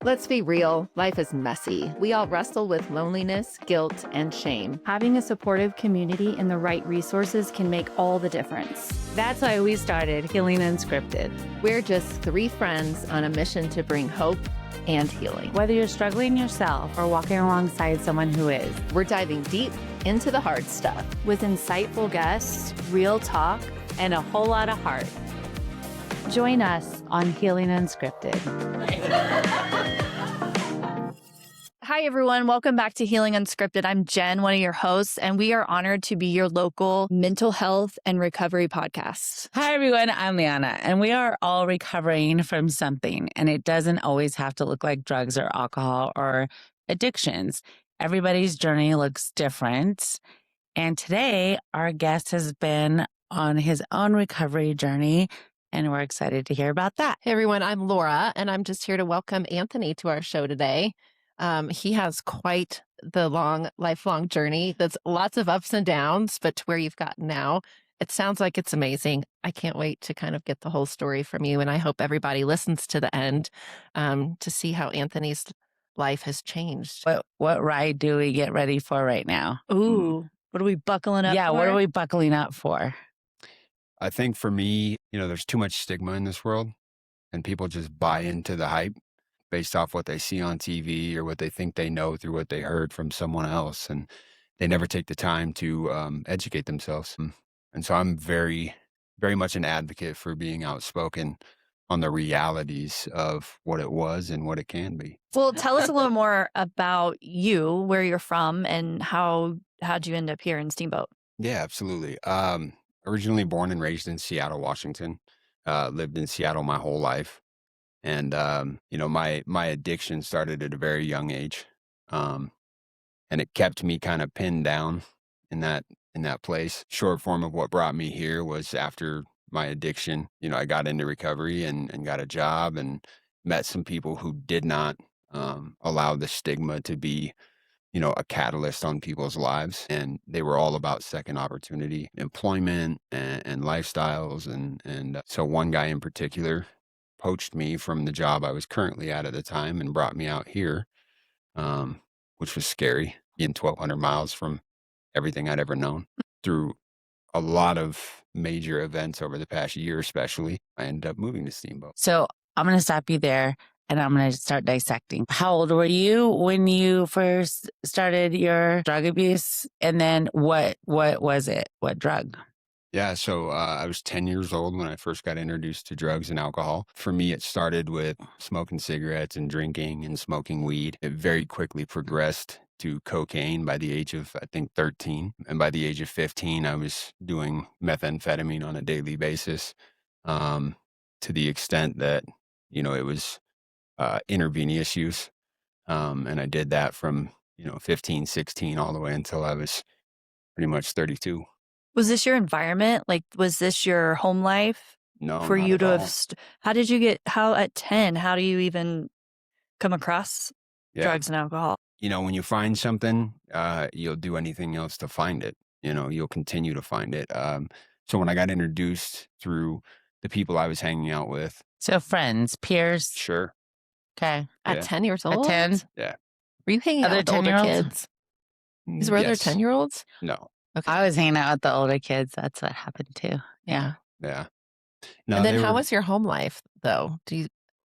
Let's be real, life is messy. We all wrestle with loneliness, guilt, and shame. Having a supportive community and the right resources can make all the difference. That's why we started Healing Unscripted. We're just three friends on a mission to bring hope and healing. Whether you're struggling yourself or walking alongside someone who is, we're diving deep into the hard stuff. With insightful guests, real talk, and a whole lot of heart. Join us on Healing Unscripted. Hi, everyone. Welcome back to Healing Unscripted. I'm Jen, one of your hosts, and we are honored to be your local mental health and recovery podcast. Hi, everyone. I'm Liana, and we are all recovering from something, and it doesn't always have to look like drugs or alcohol or addictions. Everybody's journey looks different, and today our guest has been on his own recovery journey, and we're excited to hear about that. Hey, everyone. I'm Laura, and I'm just here to welcome Anthony to our show today. He has quite the lifelong journey. That's lots of ups and downs, but to where you've gotten now, it sounds like it's amazing. I can't wait to kind of get the whole story from you. And I hope everybody listens to the end to see how Anthony's life has changed. What ride do we get ready for right now? Ooh, what are we buckling up for? Yeah, what are we buckling up for? I think for me, there's too much stigma in this world and people just buy into the hype based off what they see on TV or what they think they know through what they heard from someone else. And they never take the time to educate themselves. And so I'm very, very much an advocate for being outspoken on the realities of what it was and what it can be. Well, tell us a little more about you, where you're from, and how'd you end up here in Steamboat? Yeah, absolutely. Originally born and raised in Seattle, Washington. Lived in Seattle my whole life. And, my addiction started at a very young age. And it kept me kind of pinned down in that place. Short form of what brought me here was after my addiction, I got into recovery and got a job and met some people who did not allow the stigma to be, a catalyst on people's lives. And they were all about second opportunity, employment and lifestyles. And so one guy in particular poached me from the job I was currently at the time and brought me out here, which was scary, being 1,200 miles from everything I'd ever known. Through a lot of major events over the past year, especially, I ended up moving to Steamboat. So I'm going to stop you there and I'm going to start dissecting. How old were you when you first started your drug abuse? And then what was it? What drug? Yeah, so I was 10 years old when I first got introduced to drugs and alcohol. For me, it started with smoking cigarettes and drinking and smoking weed. It very quickly progressed to cocaine by the age of, I think, 13. And by the age of 15, I was doing methamphetamine on a daily basis to the extent that, it was intravenous use. And I did that from, 15, 16, all the way until I was pretty much 32. Was this your environment? Like, was this your home life? No, for not you at to all. have, how at 10, how do you even come across drugs and alcohol? When you find something, you'll do anything else to find it. You'll continue to find it. So when I got introduced through the people I was hanging out with. So friends, peers. Sure. Okay. At 10 years old? At 10? Yeah. Were you hanging out with older 10-year-olds? kids? These were other 10-year-olds? No. Okay. I was hanging out with the older kids. That's what happened too. Yeah. Yeah. No, and then how was your home life, though?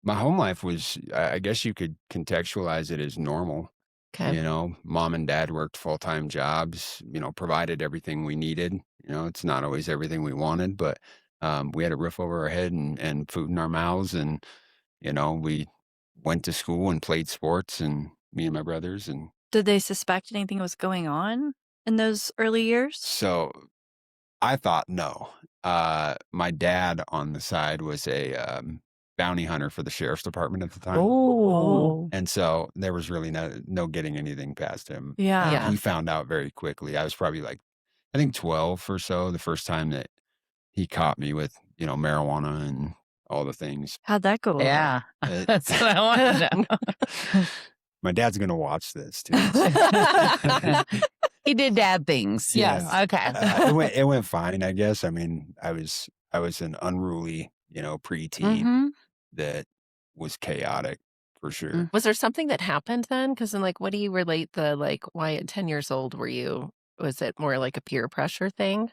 My home life was, I guess you could contextualize it as normal. Okay. Mom and dad worked full-time jobs, provided everything we needed. It's not always everything we wanted, but we had a roof over our head and food in our mouths. And, we went to school and played sports, and me and my brothers. And Did they suspect anything was going on in those early years? so I thought no. My dad on the side was a bounty hunter for the sheriff's department at the time. Oh. And so there was really no getting anything past him. Yeah. Yeah. He found out very quickly. I was probably I think 12 or so, the first time that he caught me with, marijuana and all the things. How'd that go over? Yeah. It- That's what I want to know. My dad's going to watch this too. He did dad things. Yeah. Yes. Okay. It went fine, I guess. I mean, I was an unruly, preteen Mhm. that was chaotic for sure. Was there something that happened then? Because then, like, what do you relate why at 10 years old was it more like a peer pressure thing?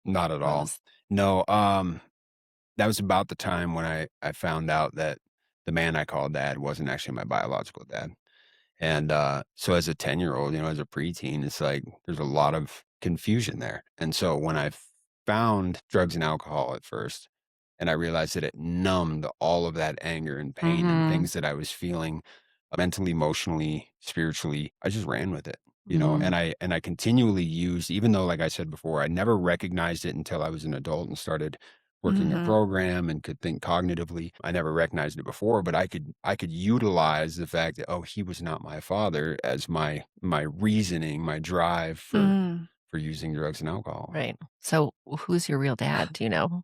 Not at Or all. was No, that was about the time when I found out that the man I called dad wasn't actually my biological dad. And, so as a 10-year-old, as a preteen, it's like there's a lot of confusion there. And so when I found drugs and alcohol at first, and I realized that it numbed all of that anger and pain and Mhm. things that I was feeling mentally, emotionally, spiritually, I just ran with it. Mhm. And I continually used, even though, like I said before, I never recognized it until I was an adult and started working a Mhm. program and could think cognitively. I never recognized it before, but I could utilize the fact that, oh, he was not my father as my reasoning, my drive Mhm. for using drugs and alcohol. right. So who's your real dad? Do you know?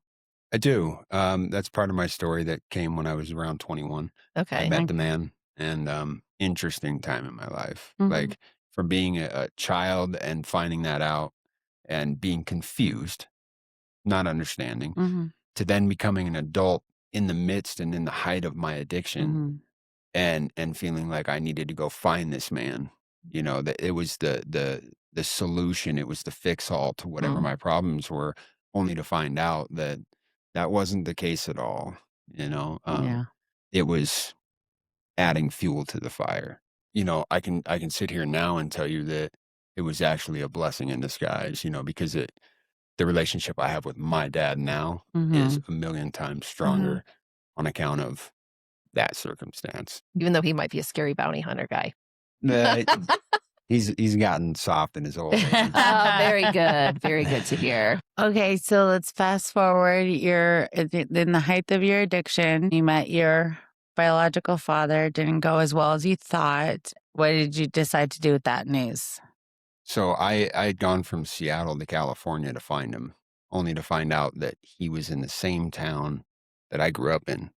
I do. That's part of my story that came when I was around 21. I Okay. met the man, and interesting time in my life. Mhm. Like, from being a child and finding that out and being confused, not understanding, Mhm. to then becoming an adult in the midst and in the height of my addiction Mhm. and feeling like I needed to go find this man. That it was the solution, it was the fix all to whatever Mm, my problems were, only to find out that that wasn't the case at all. Yeah. It was adding fuel to the fire. I can sit here now and tell you that it was actually a blessing in disguise, because the relationship I have with my dad now is Mhm. a million times Mhm. stronger on account of that circumstance. even though he might be a scary bounty hunter guy. Uh, he's gotten soft in his old age. Oh, very good. Very good to hear. Okay, so let's fast forward. You're in the height of your addiction. You met your biological father. Didn't go as well as you thought. What did you decide to do with that news? So I had gone from Seattle to California to find him, only to find out that he was in the same town that I grew up in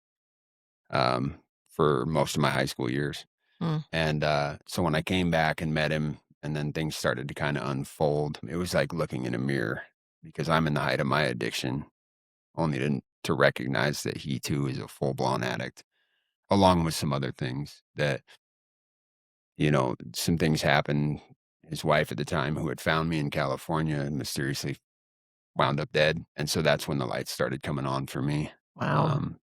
for most of my high school years. Mm, And so when I came back and met him, and then things started to kind of unfold, it was like looking in a mirror because I'm in the height of my addiction, only to recognize that he too is a full blown addict, along with some other things that, some things happened. His wife at the time, who had found me in California, mysteriously wound up dead. And so that's when the lights started coming on for me. wow. Um,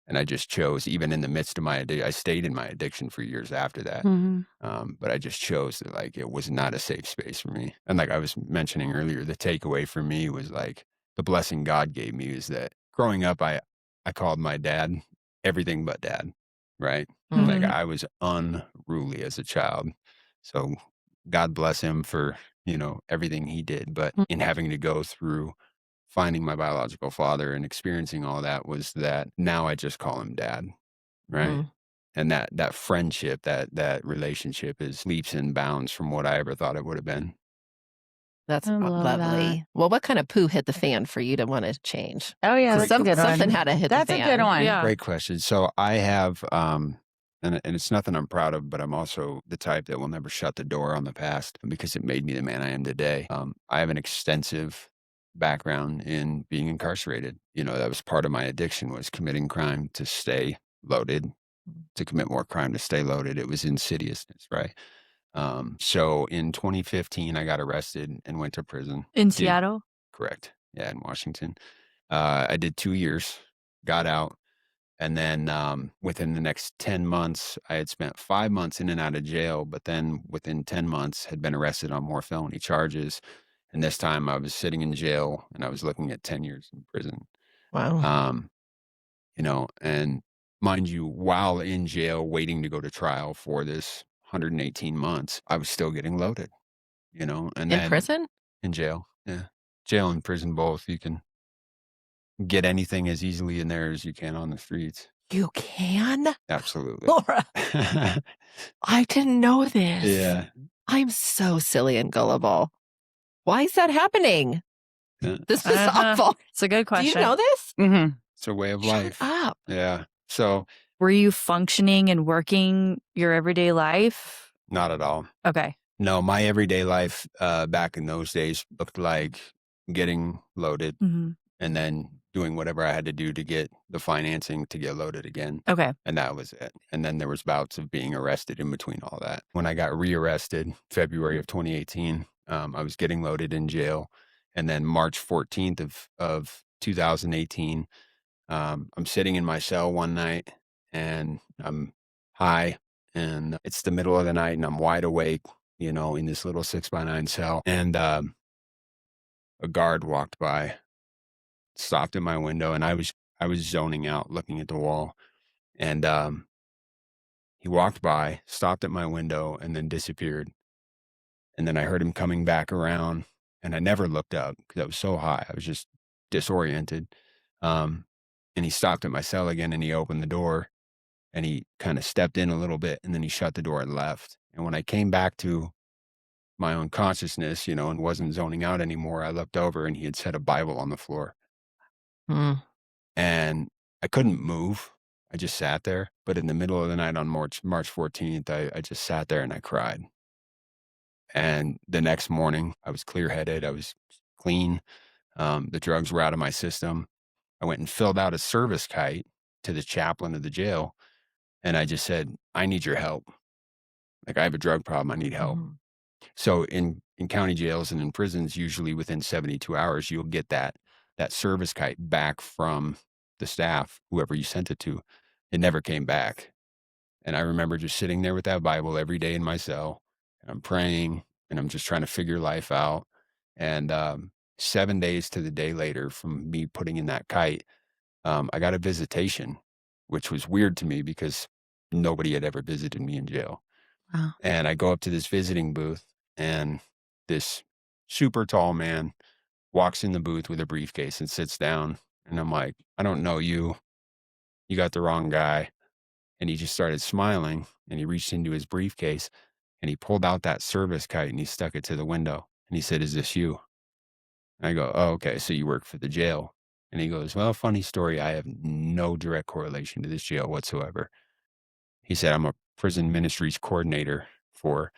and I just chose, even in the midst of I stayed in my addiction for years after that. Mhm. But I just chose that, like, it was not a safe space for me. And like I was mentioning earlier, the takeaway for me was like the blessing God gave me is that growing up, I called my dad everything but dad, right? Mm, Like, Mhm. I was unruly as a child. So God bless him for, everything he did. But in having to go through finding my biological father and experiencing all that was that now I just call him dad, right? mm, And that friendship, that relationship is leaps and bounds from what I ever thought it would have been. that's I love that. lovely. Well, what kind of poo hit the fan for you to want to change? Oh yeah, Great, that's a good Something one. had to hit the That's a good fan. one. Yeah. great question. So I have, and it's nothing I'm proud of, but I'm also the type that will never shut the door on the past because it made me the man I am today. I have an extensive background in being incarcerated. That was part of my addiction, was committing crime to stay loaded, to commit more crime to stay loaded. It was insidiousness, right? So in 2015, I got arrested and went to prison. In Did Seattle? correct. Yeah, in Washington. I did 2 years, got out. And then within the next 10 months, I had spent 5 months in and out of jail. But then within 10 months, had been arrested on more felony charges. And this time I was sitting in jail and I was looking at 10 years in prison. Wow. Um, and mind you, while in jail waiting to go to trial for this 118 months, I was still getting loaded, and In then prison? in jail. Yeah. Jail and prison both. You can get anything as easily in there as you can on the streets. You can? Absolutely. Laura, I didn't know this. Yeah. I'm so silly and gullible. Why is that happening? Yeah. This is awful. It's a good Do you question. know this? Mhm. It's a way of Shut life. up. Yeah. So Were you functioning and working your everyday life? not at all. Okay. No, my everyday life back in those days looked like getting loaded Mhm. and then doing whatever I had to do to get the financing to get loaded again. Okay. And that was it. And then there was bouts of being arrested in between all that. When I got rearrested, February of 2018, I was getting loaded in jail. And then March 14th of 2018, I'm sitting in my cell one night and I'm high and it's the middle of the night and I'm wide awake, in this little 6x9 cell. And a guard walked by, stopped at my window, and I was zoning out looking at the wall. And he walked by, stopped at my window, and then disappeared. And then I heard him coming back around, and I never looked up because I was so high. I was just disoriented. And he stopped at my cell again, and he opened the door, and he kind of stepped in a little bit, and then he shut the door and left. And when I came back to my own consciousness, and wasn't zoning out anymore, I looked over, and he had set a Bible on the floor. And I couldn't move. I just sat there. But in the middle of the night on March 14th, I just sat there and I cried. And the next morning, I was clear-headed. I was clean. The drugs were out of my system. I went and filled out a service kite to the chaplain of the jail. And I just said, I need your help. Like, I have a drug problem. I need help. So in county jails and in prisons, usually within 72 hours, you'll get that service kite back from the staff, whoever you sent it to. It never came back. And I remember just sitting there with that Bible every day in my cell, and I'm praying, and I'm just trying to figure life out. And 7 days to the day later from me putting in that kite, I got a visitation, which was weird to me because nobody had ever visited me in jail. Wow. And I go up to this visiting booth, and this super tall man walks in the booth with a briefcase and sits down. And I'm like, I don't know you. You got the wrong guy. And he just started smiling, and he reached into his briefcase and he pulled out that service kite and he stuck it to the window. And he said, "Is this you?" And I go, "Oh, okay. So you work for the jail." And he goes, "Well, funny story. I have no direct correlation to this jail whatsoever." He said, "I'm a prison ministries coordinator for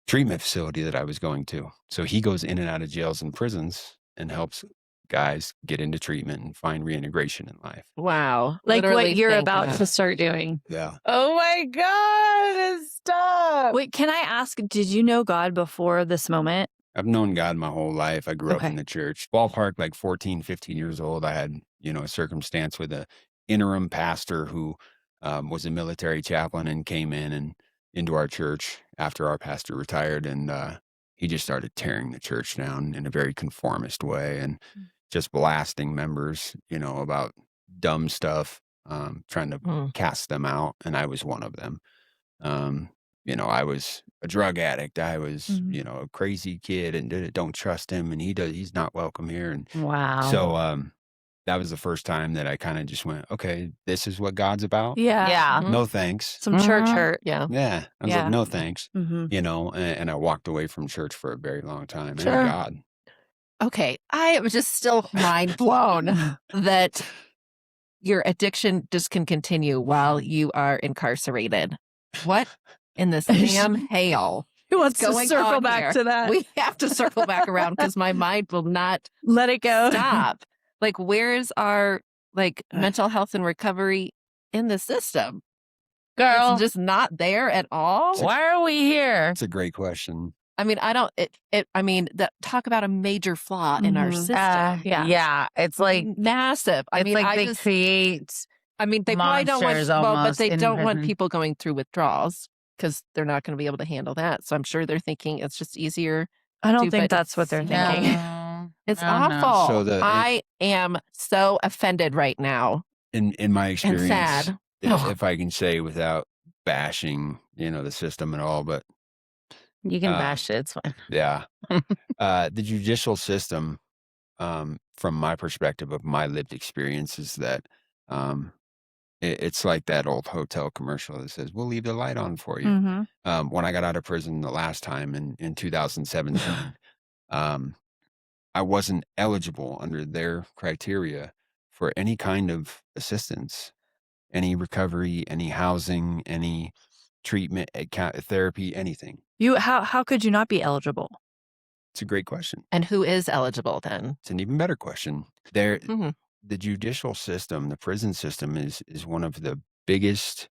treatment facility that I was going to." So he goes in and out of jails and prisons and helps guys get into treatment and find reintegration in life. Wow. Like Literally what you're thank about God. to start doing. Yeah. Oh my God, stop. Wait, can I ask, did you know God before this moment? I've known God my whole life. I grew up Okay. in the church. Ballpark, like 14, 15 years old, I had, a circumstance with a interim pastor who was a military chaplain and came in and into our church after our pastor retired. And he just started tearing the church down in a very conformist way and just blasting members, about dumb stuff, trying to cast them out. And I was one of them. I was a drug addict. I was, a crazy kid and don't trust him. And he's not welcome here. And Wow. so that was the first time that I kind of just went, okay, this is what God's about. Yeah. Yeah. No thanks. Some church hurt. Yeah. Yeah. I was Yeah. like, no thanks. Mm-hmm. And I walked away from church for a very long time. Sure. And God. Okay. I am just still mind blown that your addiction just can continue while you are incarcerated. What in the Sam Hale? Who wants to going circle on back here? to that? We have to circle back around because my mind will not Let it go. stop. Like, where is our mental health and recovery in the system? Girl, It's just not there at all. why are we here? That's a great question. I mean, talk about a major flaw in our Mhm. system. Yeah. It's like, Massive. I it's mean, like they create. they probably don't want, monsters but almost they in don't want prison. people going through withdrawals because they're not going to be able to handle that. So I'm sure they're thinking it's just easier. I don't do, think but that's what they're no. thinking. No, It's no. awful. So I am so offended right now In my and experience, sad. if I can say without bashing, the system at all, but You can Uh, bash it. It's fine. yeah, the judicial system, from my perspective of my lived experience, is that it's like that old hotel commercial that says, "We'll leave the light on for you." Mm-hmm. When I got out of prison the last time in 2017, I wasn't eligible under their criteria for any kind of assistance, any recovery, any housing, any treatment, therapy, anything. How could you not be eligible? It's a great question. And who is eligible then? It's an even better question. There, Mhm. the judicial system, the prison system is one of the biggest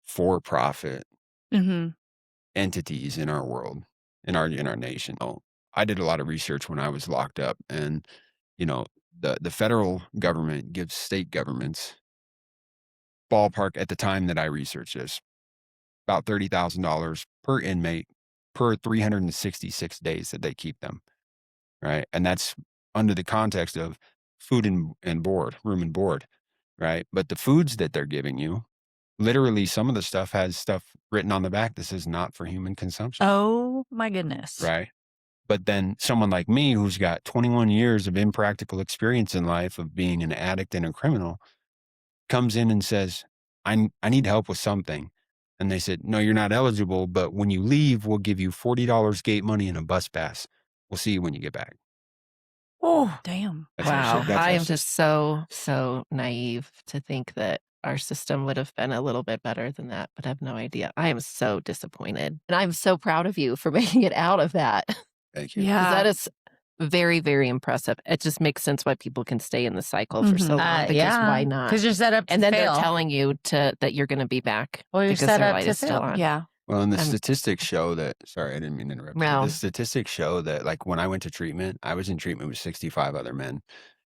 for-profit Mm-hmm. entities in our world, in our nation. Oh, I did a lot of research when I was locked up, and you know, the federal government gives state governments ballpark at the time that I researched this about $30,000 per inmate per 366 days that they keep them, right? And that's under the context of food and board, room and board, right? But the foods that they're giving you, literally, some of the stuff has stuff written on the back that says not for human consumption, Oh my goodness. right? But then someone like me, who's got 21 years of impractical experience in life of being an addict and a criminal, comes in and says, I need help with something. And they said, no, you're not eligible, but when you leave, we'll give you $40 gate money and a bus pass. We'll see you when you get back. Oh, damn. That's our Wow. that's I our am system. just so naive to think that our system would have been a little bit better than that, but I have no idea. I am so disappointed. And I'm so proud of you for making it out of that. Thank you. 'Cause Yeah. that is very, very impressive. It just makes sense why people can stay in the cycle for so long, because why not? Because you're set up to And then fail. they're telling you that you're going to be back Well, you're because set their up light to is still fail. on. Yeah. Well, and the I'm- statistics show that, sorry, I didn't mean to interrupt you. No. The statistics show that, like, when I went to treatment, I was in treatment with 65 other men,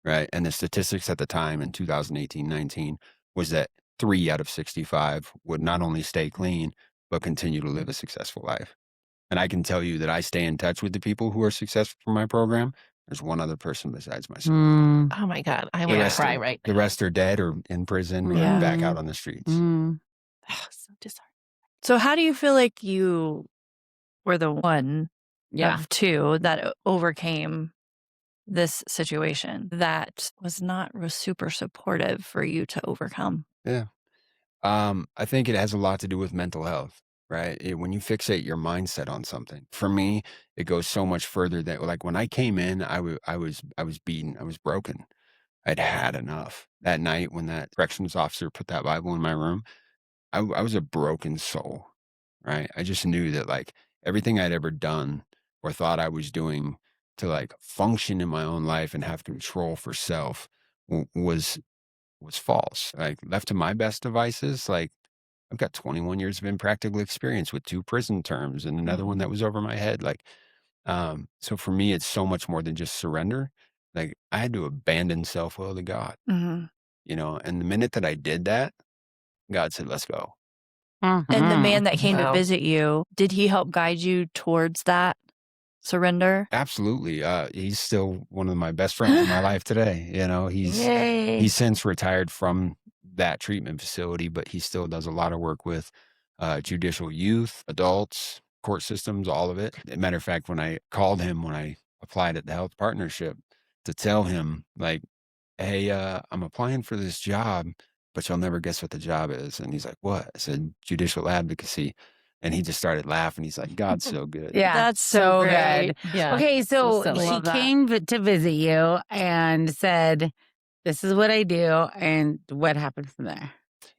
right? And the statistics at the time in 2018-19 was that 3 out of 65 would not only stay clean, but continue to live a successful life. And I can tell you that I stay in touch with the people who are successful from my program. There's one other person besides myself. Mm, Oh my God. I The want to rest cry are- right The now. rest are dead or in prison Yeah. or back out on the streets. mm. So disheartening. So how do you feel like you were the one Yeah. of two that overcame this situation that was not super supportive for you to overcome? I think it has a lot to do with mental health, right? When you fixate your mindset on something, for me, it goes so much further than, like, when I came in, I was beaten, I was broken, I'd had enough. That night when that corrections officer put that Bible in my room, I was a broken soul, right? I just knew that, like, everything I'd ever done or thought I was doing to, like, function in my own life and have control for self was false. Like, left to my best devices, like, I've got 21 years of impractical experience with 2 prison terms and another one that was over my head. Like, so for me, it's so much more than just surrender. Like, I had to abandon self-will to God, Mm-hmm. and the minute that I did that, God said, let's go. And the Mhm. man that came to Wow. visit you, did he help guide you towards that surrender? Absolutely. He's still one of my best friends in my life today. Yay. He's since retired from that treatment facility, but he still does a lot of work with judicial youth, adults, court systems, all of it. As a matter of fact, when I called him when I applied at the health partnership to tell him, like, hey, I'm applying for this job, but you'll never guess what the job is. And he's like, what? I said, judicial advocacy. And he just started laughing. He's like, God's so good. Yeah. That's so great. good. Yeah. Okay, so silly. she Love that. came to visit you and said, this is what I do. And what happened from there?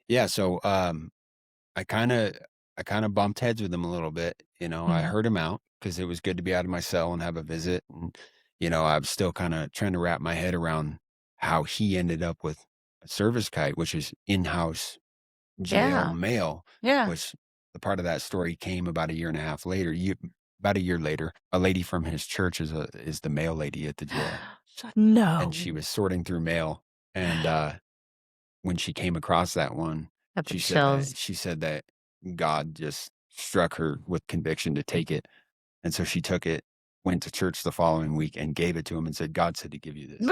Yeah. So I kind of bumped heads with him a little bit. I Mhm. heard him out because it was good to be out of my cell and have a visit. And, I was still kind of trying to wrap my head around how he ended up with a service kite, which is in-house jail Yeah. mail, Yeah. which the part of that story came about a year and a half later. About a year later, a lady from his church is the mail lady at the jail. No. And she was sorting through mail. And when she came across that one, Got the she chills. said that God just struck her with conviction to take it. And so she took it, went to church the following week and gave it to him and said, God said to give you this.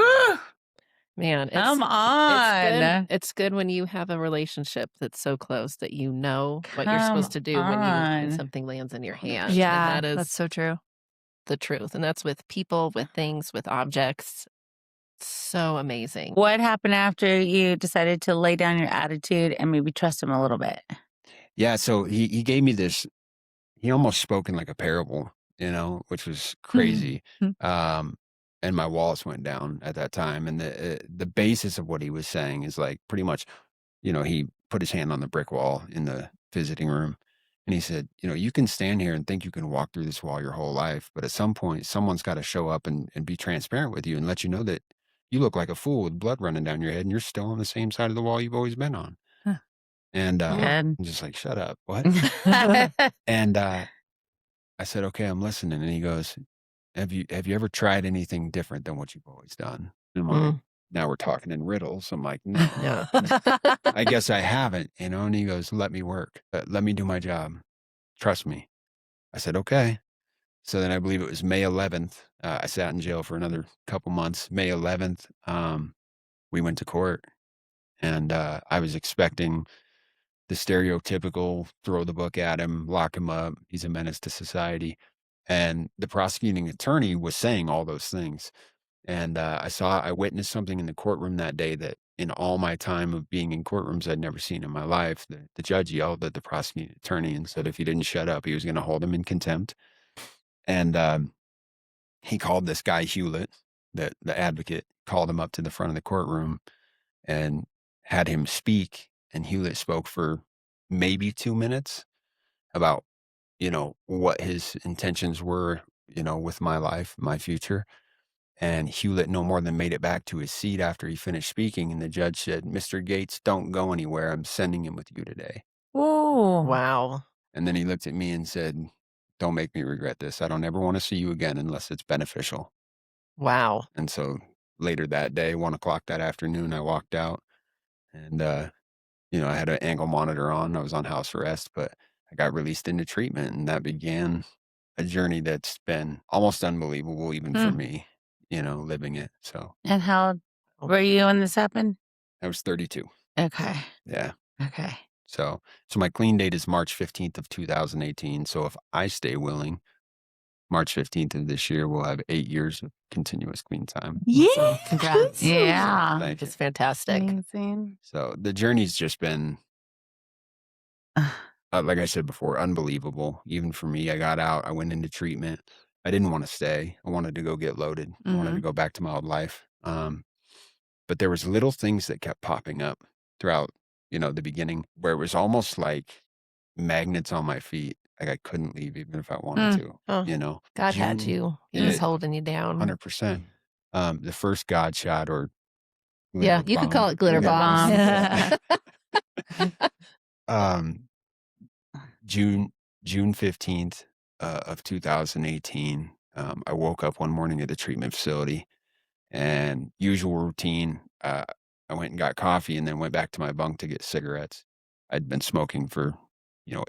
Man, Come it's on. good. It's good when you have a relationship that's so close that you know what you're supposed to do when on. something lands in your hand. And Yeah, that is that's so true. the truth. And that's with people, with things, with objects. So amazing. What happened after you decided to lay down your attitude and maybe trust him a little bit? Yeah. So he gave me this, he almost spoke in like a parable, which was crazy. And my walls went down at that time. And the basis of what he was saying is, like, pretty much, he put his hand on the brick wall in the visiting room And he said, you can stand here and think you can walk through this wall your whole life, but at some point, someone's got to show up and be transparent with you and let you know that you look like a fool with blood running down your head and you're still on the same side of the wall you've always been on. Huh. And Good. I'm just like, shut up. What? And I said, okay, I'm listening. And he goes, have you ever tried anything different than what you've always done? And I'm like, now we're talking in riddles. I'm like, no, Yeah. I guess I haven't, And he goes, let me work. Let me do my job. Trust me. I said, okay. So then I believe it was May 11th. I sat in jail for another couple months. May 11th, we went to court, and I was expecting the stereotypical throw the book at him, lock him up. He's a menace to society. And the prosecuting attorney was saying all those things. And I witnessed something in the courtroom that day that in all my time of being in courtrooms, I'd never seen in my life. The judge yelled at the prosecuting attorney and said if he didn't shut up, he was going to hold him in contempt. And he called this guy Hewlett, the advocate, called him up to the front of the courtroom and had him speak. And Hewlett spoke for maybe 2 minutes about, what his intentions were, with my life, my future. And Hewlett no more than made it back to his seat after he finished speaking. And the judge said, Mr. Gates, don't go anywhere. I'm sending him with you today. Oh, Wow. And then he looked at me and said, don't make me regret this. I don't ever want to see you again unless it's beneficial. Wow. And so later that day, 1:00 that afternoon, I walked out and, I had an ankle monitor on. I was on house arrest, but I got released into treatment. And that began a journey that's been almost unbelievable, even for me, living it. So. And how old were you when this happened? I was 32. Okay. Yeah. Okay. So my clean date is March 15th of 2018. So if I stay willing, March 15th of this year, we'll have 8 years of continuous clean time. Yeah. Congrats. Yeah. Thank you. It's fantastic. Amazing. So the journey's just been, like I said before, unbelievable. Even for me, I got out, I went into treatment. I didn't want to stay. I wanted to go get loaded. I wanted to go back to my old life. But there was little things that kept popping up throughout, the beginning where it was almost like magnets on my feet. Like I couldn't leave even if I wanted to, Oh, God had June- you. He was holding you down. 100%. The first God shot or Yeah, glitter you could bomb. call it glitter Glitter bombs. bomb. June 15th of 2018, I woke up one morning at the treatment facility and usual routine, I went and got coffee and then went back to my bunk to get cigarettes. I'd been smoking for,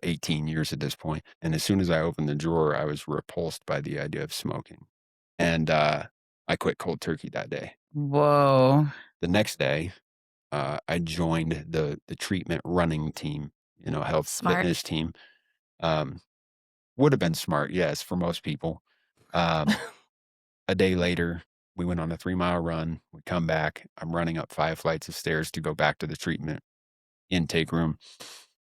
18 years at this point. And as soon as I opened the drawer, I was repulsed by the idea of smoking. And I quit cold turkey that day. Whoa. The next day, I joined the treatment running team, health Smart. fitness team. Would have been smart, yes, for most people. A day later, we went on a 3-mile run. We come back. I'm running up 5 flights of stairs to go back to the treatment intake room.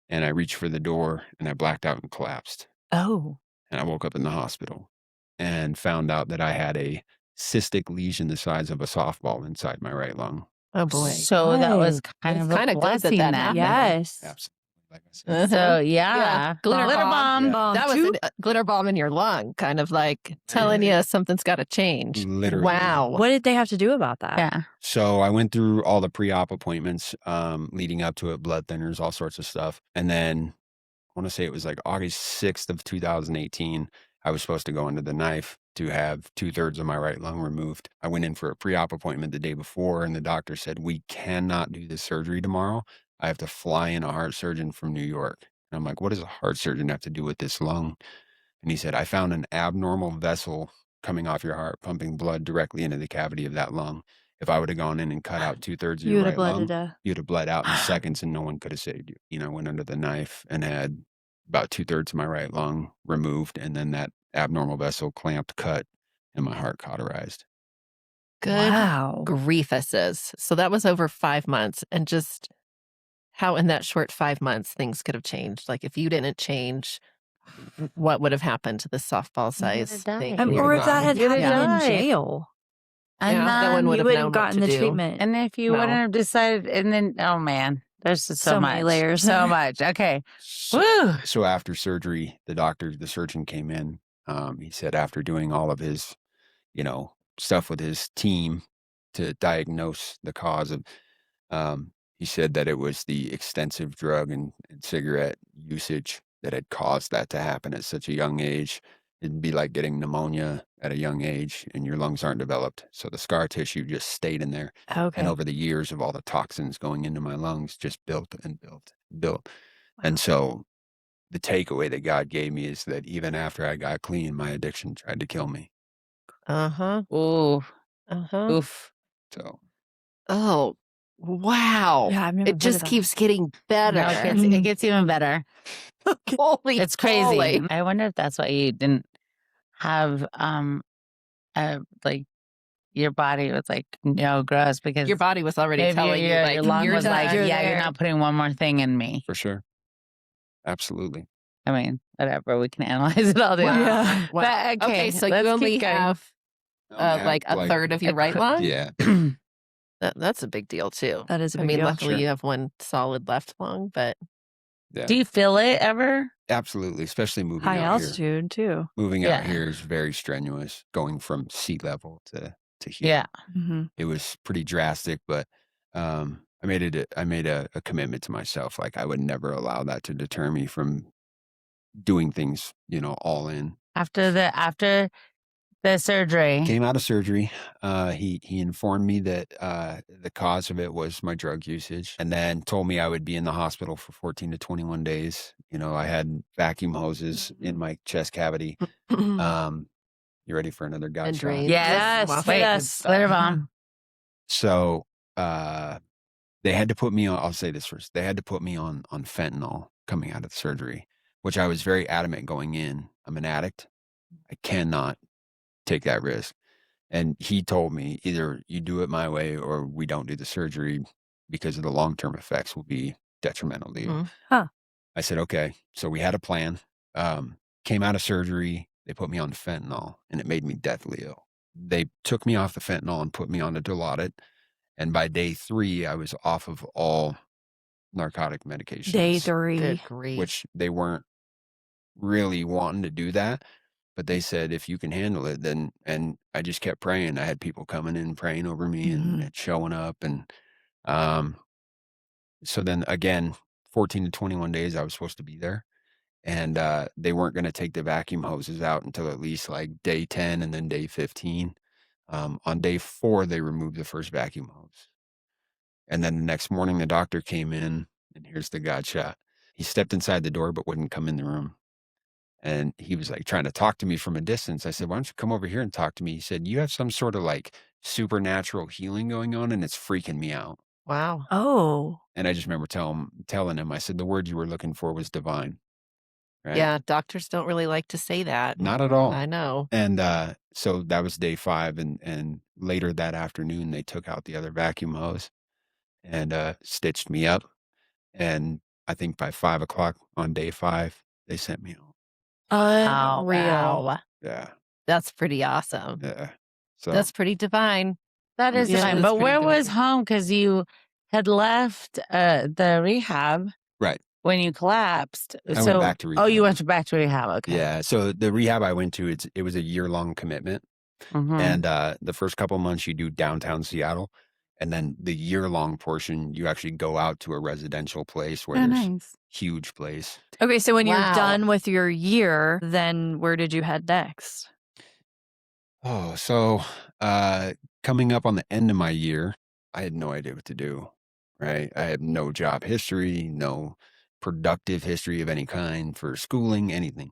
And I reached for the door and I blacked out and collapsed. Oh. And I woke up in the hospital and found out that I had a cystic lesion the size of a softball inside my right lung. Oh boy. So that was kind It's of a kinda good that blessing that then. happened. Yes. Absolutely. Like I said. So yeah. Glitter bomb. Yeah. That was a glitter bomb in your lung, kind of like telling you something's got to change. Literally. Wow. What did they have to do about that? Yeah. So I went through all the pre-op appointments leading up to it, blood thinners, all sorts of stuff. And then I want to say it was like August 6th of 2018, I was supposed to go under the knife to have 2/3 of my right lung removed. I went in for a pre-op appointment the day before and the doctor said, we cannot do this surgery tomorrow. I have to fly in a heart surgeon from New York. And I'm like, what does a heart surgeon have to do with this lung? And he said, I found an abnormal vessel coming off your heart, pumping blood directly into the cavity of that lung. If I would have gone in and cut out 2/3 of You your would have right bled lung, it. you'd have bled out in seconds and no one could have saved you. I went under the knife and had about 2/3 of my right lung removed. And then that abnormal vessel cut and my heart cauterized. Good Wow. griefuses. So that was over 5 months. And just how in that short 5 months things could have changed. Like if you didn't change, what would have happened to this softball size died. thing? And in your Or if that lung? had You'd have happened in died. jail, And Yeah, no then one would you have would known have what gotten to the do. treatment. And if you No. wouldn't have decided, and then, oh man, There's just So so many much. layers. So much. Okay. So, Woo. so after surgery, the surgeon came in. He said after doing all of his, stuff with his team to diagnose the cause of, he said that it was the extensive drug and cigarette usage that had caused that to happen at such a young age. It'd be like getting pneumonia at a young age and your lungs aren't developed. So the scar tissue just stayed in there. And Okay. over the years of all the toxins going into my lungs, just built and built and built. Wow. And so the takeaway that God gave me is that even after I got clean, my addiction tried to kill me. Uh-huh. Ooh. Uh-huh. Oof. So Oh, wow. Yeah, I've never It heard of just that. keeps getting better. No, it gets even better. Holy It's crazy. moly. I wonder if that's why you didn't have like your body was like, no, gross, because Your body was already maybe telling you, like, your lung you're was done. like, You're yeah, you're there. not putting one more thing in me. for sure. Absolutely. I mean, whatever. We can analyze it all day. Wow. Yeah. Wow. But, okay, so you let's only keep going. have I only have, like a third of your right lung? Yeah. That's a big deal too. That is a I big mean, deal. luckily Sure. you have one solid left lung, but Yeah. Do you feel it ever? Absolutely. Especially moving High out here. altitude too. Moving out Yeah. here is very strenuous, going from sea level to here. Yeah. Mm-hmm. It was pretty drastic, but I made a commitment to myself. Like I would never allow that to deter me from doing things, all in. After the surgery. Came out of surgery. He informed me that the cause of it was my drug usage, and then told me I would be in the hospital for 14 to 21 days. I had vacuum hoses in my chest cavity. You ready for another and gunshot? drains. Yes. Wow, Wait, good us. stuff. glitter bomb. So they had to put me on. I'll say this first. They had to put me on fentanyl coming out of the surgery, which I was very adamant going in. I'm an addict. I cannot take that risk. And he told me either you do it my way or we don't do the surgery because of the long-term effects will be detrimental to you. Mhm. Huh. I said, okay. So we had a plan. Came out of surgery. They put me on fentanyl and it made me deathly ill. They took me off the fentanyl and put me on a Dilaudid. And by day 3, I was off of all narcotic medications. Day 3. Good grief. Which they weren't really wanting to do that. But they said, if you can handle it, then, and I just kept praying. I had people coming in praying over me and showing up. And so then again, 14 to 21 days, I was supposed to be there. And they weren't going to take the vacuum hoses out until at least like day 10 and then day 15. On day 4, they removed the first vacuum hose. And then the next morning, the doctor came in, and here's the God shot. He stepped inside the door, but wouldn't come in the room. And he was like trying to talk to me from a distance. I said, why don't you come over here and talk to me? He said, you have some sort of like supernatural healing going on, and it's freaking me out. Wow. Oh. And I just remember telling him, I said, the word you were looking for was divine. Right? Yeah, doctors don't really like to say that. Not at all. I know. And so that was day 5. And later that afternoon, they took out the other vacuum hose and stitched me up. And I think by 5 o'clock on day 5, they sent me home. Unreal. Wow. Yeah. That's pretty awesome. Yeah. So That's pretty divine. That is Yeah, fine. that's But pretty where good. was home? Because you had left the rehab right. when you collapsed. I went back to Oh, you rehab. went back to rehab. Okay. Yeah. So the rehab I went to, it was a year-long commitment. Mhm. And the first couple of months you do downtown Seattle. And then the year-long portion, you actually go out to a residential place where Oh, there's nice. huge place. Okay, so when you're Wow. done with your year, then where did you head next? Oh, so coming up on the end of my year, I had no idea what to do, right? I had no job history, no productive history of any kind for schooling, anything.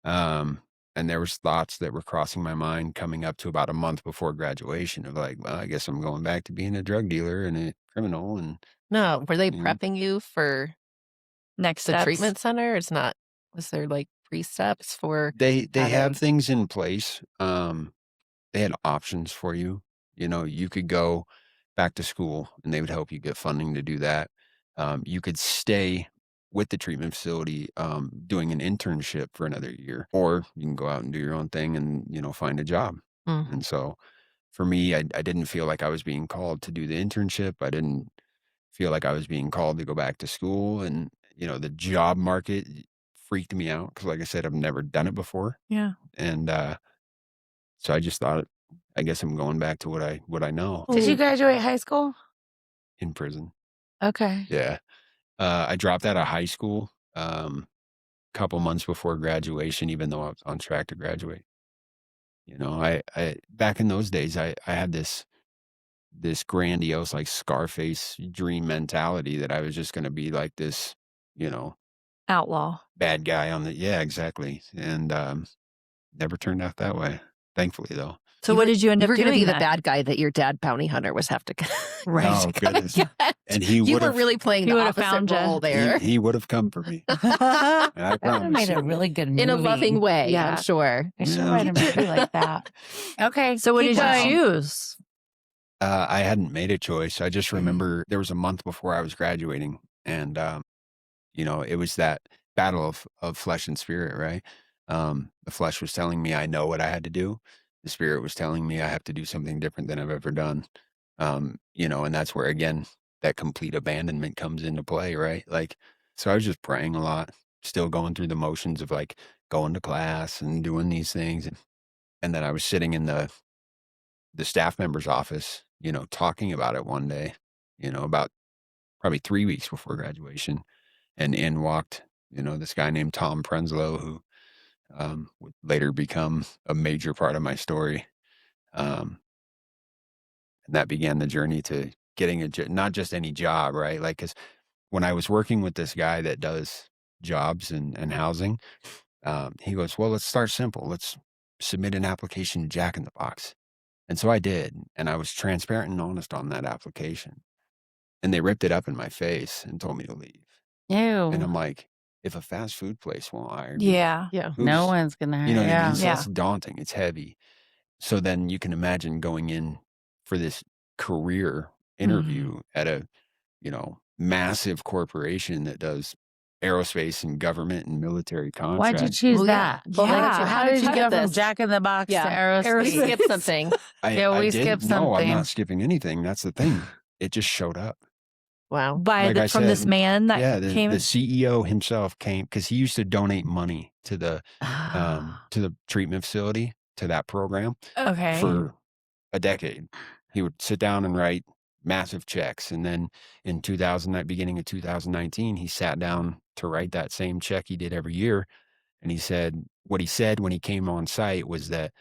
And there was thoughts that were crossing my mind coming up to about a month before graduation of like, well, I guess I'm going back to being a drug dealer and a criminal. And No, were they Mhm. prepping you for Next the steps? treatment center? It's not. Was there like pre-steps for they have having- things in place. They had options for you. You could go back to school and they would help you get funding to do that. You could stay with the treatment facility doing an internship for another year, or you can go out and do your own thing and, find a job. Mm. And so for me, I didn't feel like I was being called to do the internship. I didn't feel like I was being called to go back to school. And, the job market freaked me out because, like I said, I've never done it before. Yeah. And so I just thought, I guess I'm going back to what I know Did you graduate high school? in prison. Okay. Yeah. I dropped out of high school couple months before graduation, even though I was on track to graduate. I back in those days, I had this grandiose, like Scarface dream mentality that I was just going to be like this, Outlaw. bad guy yeah, exactly. And never turned out that way, thankfully, though. So what did you end You up were going to doing be the then? bad guy that your dad bounty hunter was have to Right. Oh, goodness. get. And he You would were have really playing He the would've opposite found ya. role there he would have come for me. I That would have promise. made a really good movie. in a loving way. Yeah. I'm sure. I should Yeah. write a movie like that. Okay. So what keep did going. you choose? I hadn't made a choice. I just remember there was a month before I was graduating, and it was that battle of flesh and spirit, right? The flesh was telling me I know what I had to do. The spirit was telling me I have to do something different than I've ever done. And that's where, again, that complete abandonment comes into play, right? Like, so I was just praying a lot, still going through the motions of like going to class and doing these things. And then I was sitting in the staff member's office, talking about it one day, about probably 3 weeks before graduation. And in walked, this guy named Tom Prenslow, who would later become a major part of my story. And that began the journey to getting not just any job, right? Like, because when I was working with this guy that does jobs and housing, he goes, well, let's start simple. Let's submit an application to Jack in the Box. And so I did. And I was transparent and honest on that application. And they ripped it up in my face and told me to leave. And Ew. I'm like, if a fast food place won't hire me, Yeah. Yeah. No one's going to hire you know what I yeah. mean? So Yeah. that's daunting. It's heavy. So then you can imagine going in for this career interview at a, massive corporation that does aerospace and government and military Why'd contracts. you choose Well, yeah. that? Well, Yeah. How did you cut go from this? Jack in the Box Yeah. to aerospace? We skipped something. Yeah, we skipped No, I'm something. not skipping anything. That's the thing. It just showed up. Wow. By Like I from this said, man that Yeah, came. the CEO himself came because he used to donate money to the treatment facility, to that program Okay. for a decade. He would sit down and write massive checks. And then in beginning of 2019, he sat down to write that same check he did every year. And what he said when he came on site was that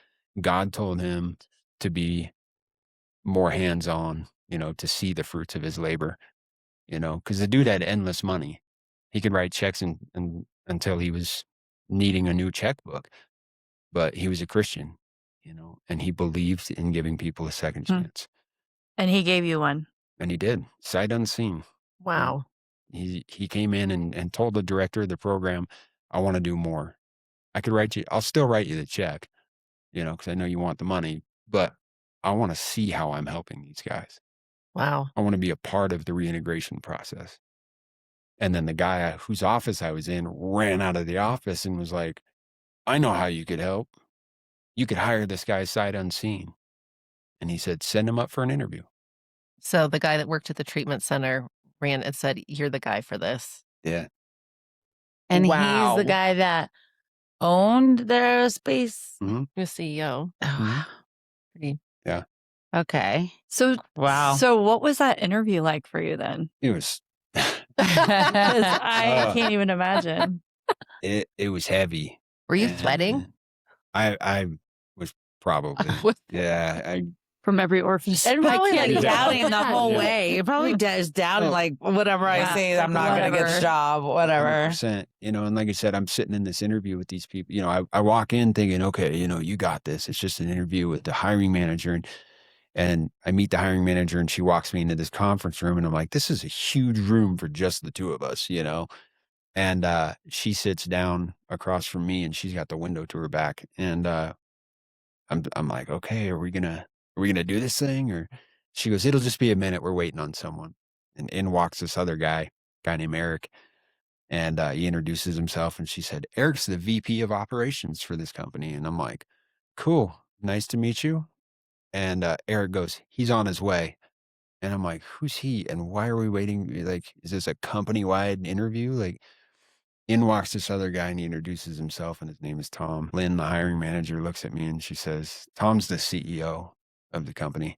God told him to be more hands-on, to see the fruits of his labor, because the dude had endless money. He could write checks until he was needing a new checkbook, but he was a Christian, and he believed in giving people a second chance. And he gave you one. And he did, sight unseen. Wow. He came in and told the director of the program, I want to do more. I'll still write you the check, because I know you want the money, but I want to see how I'm helping these guys. Wow. I want to be a part of the reintegration process. And then the guy whose office I was in ran out of the office and was like, I know how you could help. You could hire this guy sight unseen. And he said, send him up for an interview. So the guy that worked at the treatment center ran and said, you're the guy for this. Yeah. And Wow. he's the guy that owned the aerospace. The CEO. Oh, wow. Pretty. Yeah. Okay. So Wow. So what was that interview like for you then? It was, 'Cause I can't even imagine. it was heavy. Were you And sweating? I was probably, yeah. From every orifice. And probably I can't like even doubting the imagine. whole Yeah. way. You're probably just doubting, Oh. like, whatever I Yeah, say, I'm not going to get whatever. the job, whatever. 100%, and like I said, I'm sitting in this interview with these people. I walk in thinking, okay, you got this. It's just an interview with the hiring manager. And I meet the hiring manager and she walks me into this conference room and I'm like, this is a huge room for just the two of us, And she sits down across from me and she's got the window to her back. And I'm like, okay, are we gonna do this thing? Or she goes, it'll just be a minute. We're waiting on someone. And in walks this other guy named Eric. And he introduces himself and she said, Eric's the VP of operations for this company. And I'm like, cool. Nice to meet you. And Eric goes, he's on his way. And I'm like, who's he? And why are we waiting? Like, is this a company-wide interview? Like, in walks this other guy and he introduces himself and his name is Tom. Lynn, the hiring manager, looks at me and she says, Tom's the CEO of the company.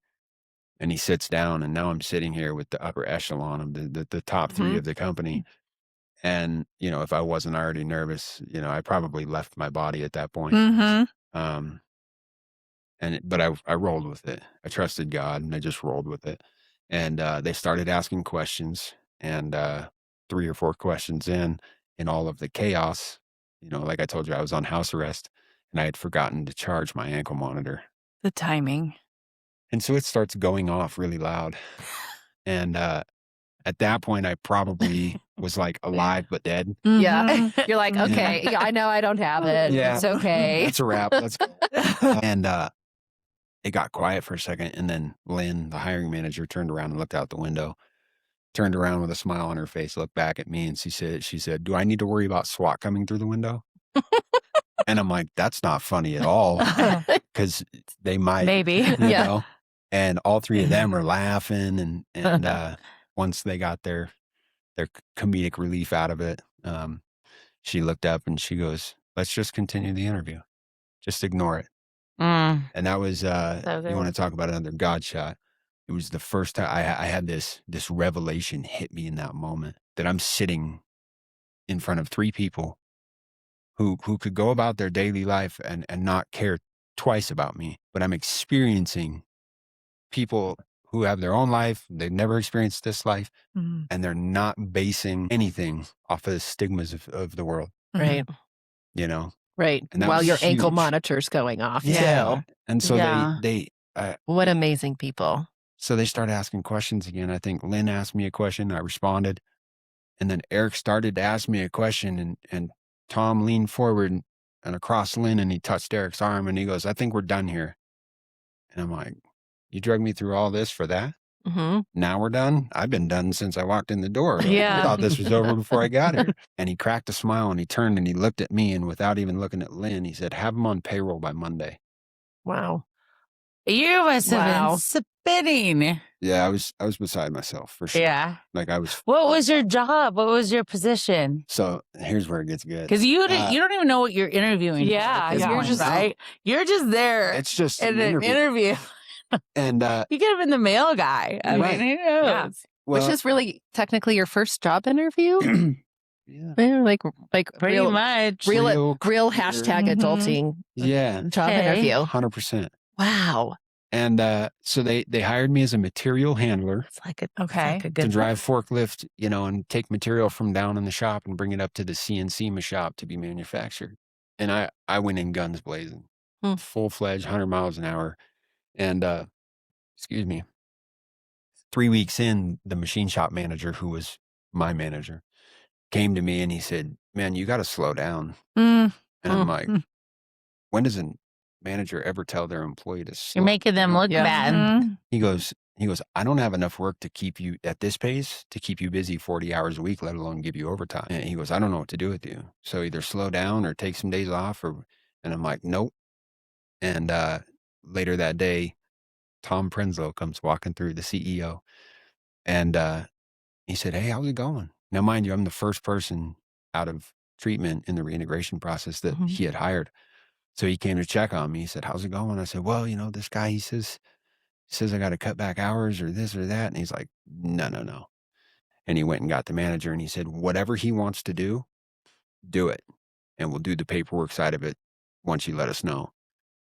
And he sits down and now I'm sitting here with the upper echelon of the top three of the company. And, you know, if I wasn't already nervous, you know, I probably left my body at that point. Um, but I rolled with it. I trusted God and I just rolled with it. And they started asking questions, and 3 or 4 questions in all of the chaos, you know, like I told you, I was on house arrest and I had forgotten to charge my ankle monitor. The timing. And so it starts going off really loud. And at that point, I probably was like alive but dead. Yeah. You're like, okay, yeah, I know I don't have it. Yeah. It's okay. That's a wrap. Let's go. And it got quiet for a second. And then Lynn, the hiring manager, turned around and looked out the window, turned around with a smile on her face, looked back at me, and she said, do I need to worry about SWAT coming through the window? And I'm like, that's not funny at all, because they might. Maybe. You Yeah. know? And all 3 of them are laughing. And once they got their comedic relief out of it, she looked up and she goes, let's just continue the interview. Just ignore it. And that was, you want to talk about another God shot. It was the first time I had this revelation hit me in that moment, that I'm sitting in front of 3 people who could go about their daily life and not care twice about me. But I'm experiencing people who have their own life. They've never experienced this life, and they're not basing anything off of the stigmas of the world, Right. you know? Right. And that While was your ankle huge. monitor's going off Yeah. too. And so Yeah. What amazing people. so they started asking questions again. I think Lynn asked me a question. I responded. And then Eric started to ask me a question, and Tom leaned forward and across Lynn, and he touched Eric's arm and he goes, I think we're done here. And I'm like, you drug me through all this for that? Now we're done? I've been done since I walked in the door. Yeah. I thought this was over before I got here. And he cracked a smile and he turned and he looked at me, and without even looking at Lynn, he said, have him on payroll by Monday. Wow. You must have Wow. been spitting. Yeah, I was beside myself for sure. Yeah. Like I was. What was your job? What was your position? So here's where it gets good. Because you don't even know what you're interviewing. for Yeah, at this yeah. point, You're just- right. You're just there It's just in an an interview. interview. And You could have been the mail guy. I Right. mean, who knows? Yeah. well, Which is really technically your first job interview. yeah. Yeah, like Pretty real, much. real clear. hashtag Mhm. adulting Yeah, job Okay. interview. 100%. Wow. And so they hired me as a material handler It's like a Okay. good to drive forklift, you know, and take material from down in the shop and bring it up to the CNC shop to be manufactured. And I went in guns blazing, full-fledged, 100 miles an hour. And excuse me, 3 weeks in, the machine shop manager, who was my manager, came to me and he said, man, you got to slow down. And I'm like, when does a manager ever tell their employee to slow You're making them down? look Yeah. bad. Mhm. He goes, I don't have enough work to keep you at this pace, to keep you busy 40 hours a week, let alone give you overtime. And he goes, I don't know what to do with you. So either slow down or take some days off. And I'm like, nope. And later that day, Tom Prenslow comes walking through, the CEO. And he said, hey, how's it going? Now, mind you, I'm the first person out of treatment in the reintegration process that he had hired. So he came to check on me. He said, how's it going? I said, well, you know, this guy, he says I got to cut back hours or this or that. And he's like, no. And he went and got the manager and he said, whatever he wants to do it. And we'll do the paperwork side of it once you let us know.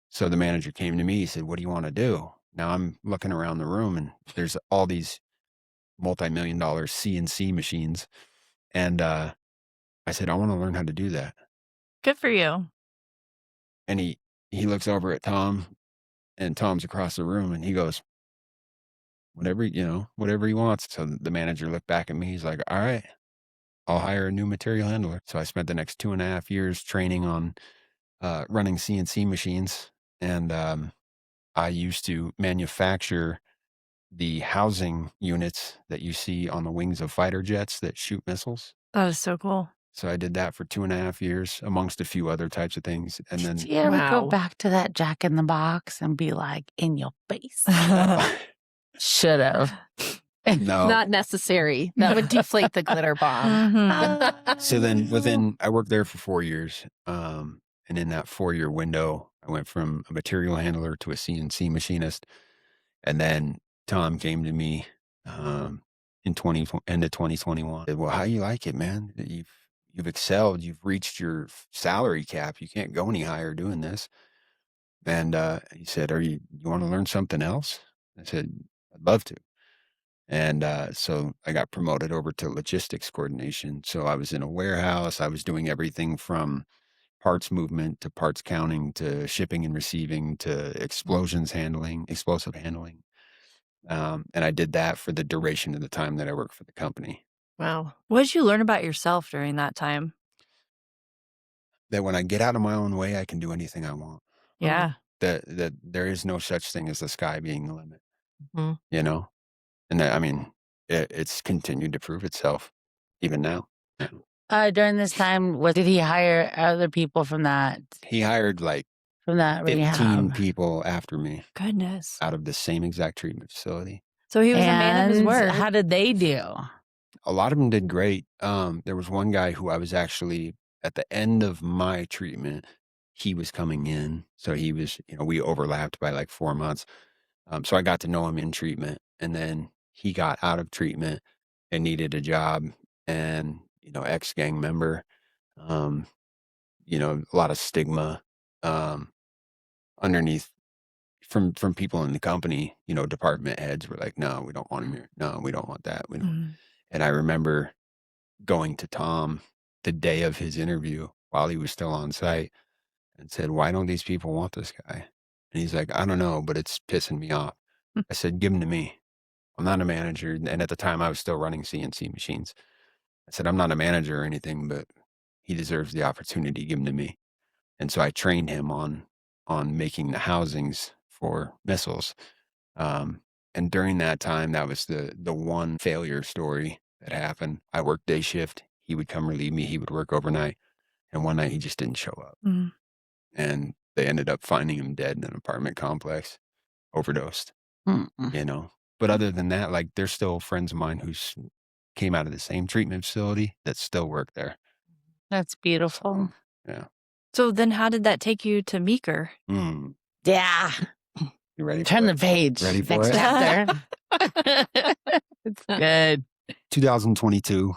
So the manager came to me. He said, what do you want to do? Now I'm looking around the room and there's all these multi-million-dollar CNC machines. And I said, I want to learn how to do that. Good for you. And he looks over at Tom, and Tom's across the room, and he goes, whatever he wants. So the manager looked back at me. He's like, all right, I'll hire a new material handler. So I spent the next 2.5 years training on running CNC machines. And I used to manufacture the housing units that you see on the wings of fighter jets that shoot missiles. That is so cool. So I did that for 2.5 years, amongst a few other types of things. And then Did you ever Wow. go back to that Jack in the Box and be like, in your face? Should have. No. Not necessary. That would deflate the glitter bomb. Mhm. So then I worked there for 4 years. And in that 4-year window, I went from a material handler to a CNC machinist. And then Tom came to me in end of 2021. Said, well, how you like it, man? You've excelled. You've reached your salary cap. You can't go any higher doing this. And he said, you want to learn something else? I said, I'd love to. And so I got promoted over to logistics coordination. So I was in a warehouse. I was doing everything from parts movement to parts counting to shipping and receiving to explosive handling. And I did that for the duration of the time that I worked for the company. Wow. What did you learn about yourself during that time? That when I get out of my own way, I can do anything I want. Yeah. That there is no such thing as the sky being the limit, Mhm. you know? And that, I mean, it's continued to prove itself even now. During this time, did he hire other people from that He hired like 15 rehab? people after me Goodness. out of the same exact treatment facility. So he was a man of his And word. how did they do? A lot of them did great. There was one guy who I was actually at the end of my treatment, he was coming in. So he was, we overlapped by like 4 months. So I got to know him in treatment, and then he got out of treatment and needed a job, and, ex-gang member, a lot of stigma, underneath from people in the company, department heads were like, no, we don't want him here. No, we don't want that. We don't. Mhm. And I remember going to Tom the day of his interview while he was still on site and said, why don't these people want this guy? And he's like, I don't know, but it's pissing me off. Hmm. I said, give him to me. I'm not a manager. And at the time I was still running CNC machines. I said, I'm not a manager or anything, but he deserves the opportunity. Give him to me. And so I trained him on making the housings for missiles. And during that time, that was the one failure story that happened. I worked day shift. He would come relieve me. He would work overnight. And one night he just didn't show up. Mhm. And they ended up finding him dead in an apartment complex, overdosed, Mm-mm. But other than that, like there's still friends of mine who came out of the same treatment facility that still work there. That's beautiful. Yeah. So then how did that take you to Meeker? Yeah. You ready? Turn for the page. Ready for Next it? chapter. It's good. 2022,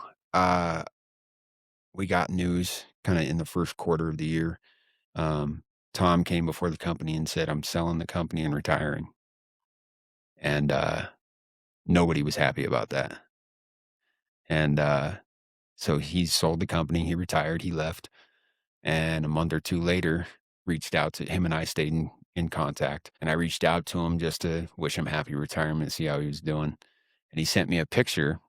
we got news kind of in the first quarter of the year. Tom came before the company and said, I'm selling the company and retiring. And nobody was happy about that. And so he sold the company, he retired, he left. And a month or two later, reached out to him, and I stayed in contact. And I reached out to him just to wish him happy retirement, see how he was doing. And he sent me a picture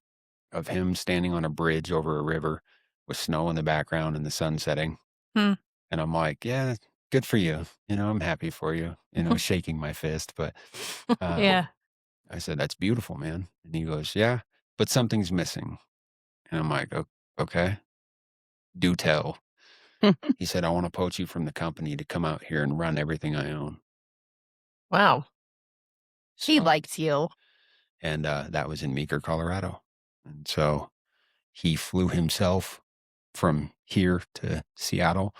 of him standing on a bridge over a river with snow in the background and the sun setting. Hmm. And I'm like, yeah, good for you. I'm happy for you, shaking my fist. But Yeah. I said, that's beautiful, man. And he goes, yeah, but something's missing. And I'm like, okay, do tell. He said, I want to poach you from the company to come out here and run everything I own. Wow. He So- liked you. And that was in Meeker, Colorado. And so he flew himself from here to Seattle,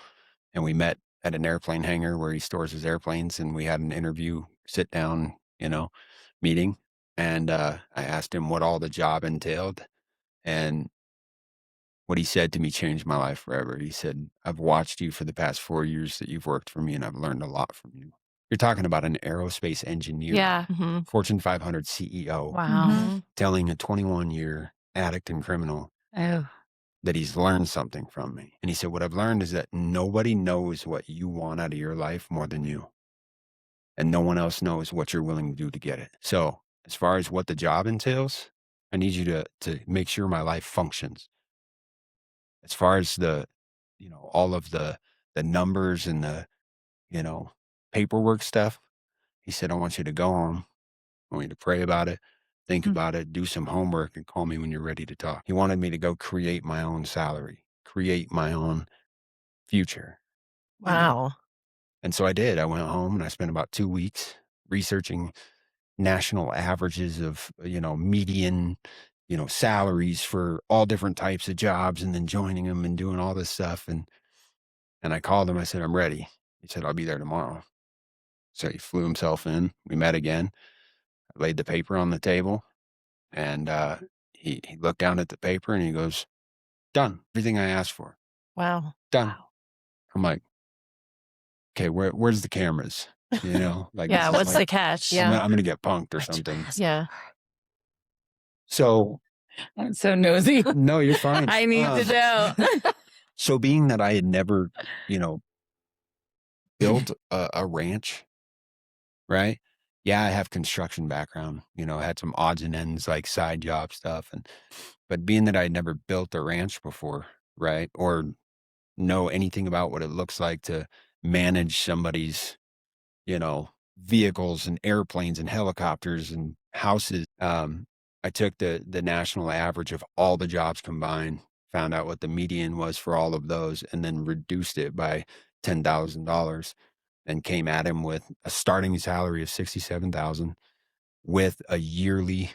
and we met at an airplane hangar where he stores his airplanes, and we had an interview, sit down, meeting. And I asked him what all the job entailed, and what he said to me changed my life forever. He said, I've watched you for the past 4 years that you've worked for me, and I've learned a lot from you. You're talking about an aerospace engineer, Yeah. Mhm. Fortune 500 CEO, Wow. Mhm. telling a 21-year addict and criminal Oh, that he's learned something from me. And he said, what I've learned is that nobody knows what you want out of your life more than you. And no one else knows what you're willing to do to get it. So as far as what the job entails, I need you to make sure my life functions. As far as all of the numbers and the, paperwork stuff, he said, I want you to go home. I want you to pray about it, think Hmm. about it, do some homework, and call me when you're ready to talk. He wanted me to go create my own salary, create my own future. Wow. And so I did. I went home and I spent about 2 weeks researching national averages of, median, salaries for all different types of jobs, and then joining them and doing all this stuff. And I called him. I said, I'm ready. He said, I'll be there tomorrow. So he flew himself in. We met again. I laid the paper on the table, and he looked down at the paper and he goes, done. Everything I asked for. Wow. Done. Wow. I'm like, okay, where's the cameras? Like, Yeah. this is What's like, the catch? Yeah. I'm gonna get punked or What'd you something. ask Yeah. So I'm so nosy. no, you're fine. I need to know. So being that I had never, built a ranch, right? Yeah, I have construction background, I had some odds and ends like side job stuff. But being that I'd never built a ranch before, right? Or know anything about what it looks like to manage somebody's, vehicles and airplanes and helicopters and houses. I took the national average of all the jobs combined, found out what the median was for all of those, and then reduced it by $10,000, and came at him with a starting salary of $67,000 with a yearly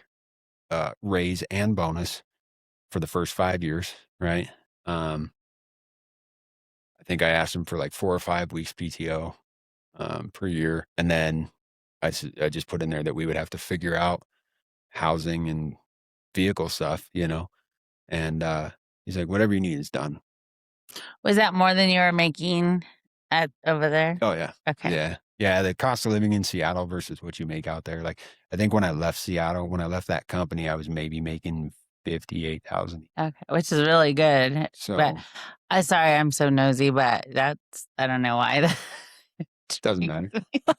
raise and bonus for the first 5 years, right? I think I asked him for like 4 or 5 weeks PTO per year. And then I just put in there that we would have to figure out housing and vehicle stuff, and he's like, whatever you need is done. Was that more than you were making over there? Oh, yeah. Okay. Yeah. Yeah. The cost of living in Seattle versus what you make out there. Like, I think when I left Seattle, when I left that company, I was maybe making 58,000. Okay, which is really good. So But sorry, I'm so nosy, but I don't know why. That doesn't matter.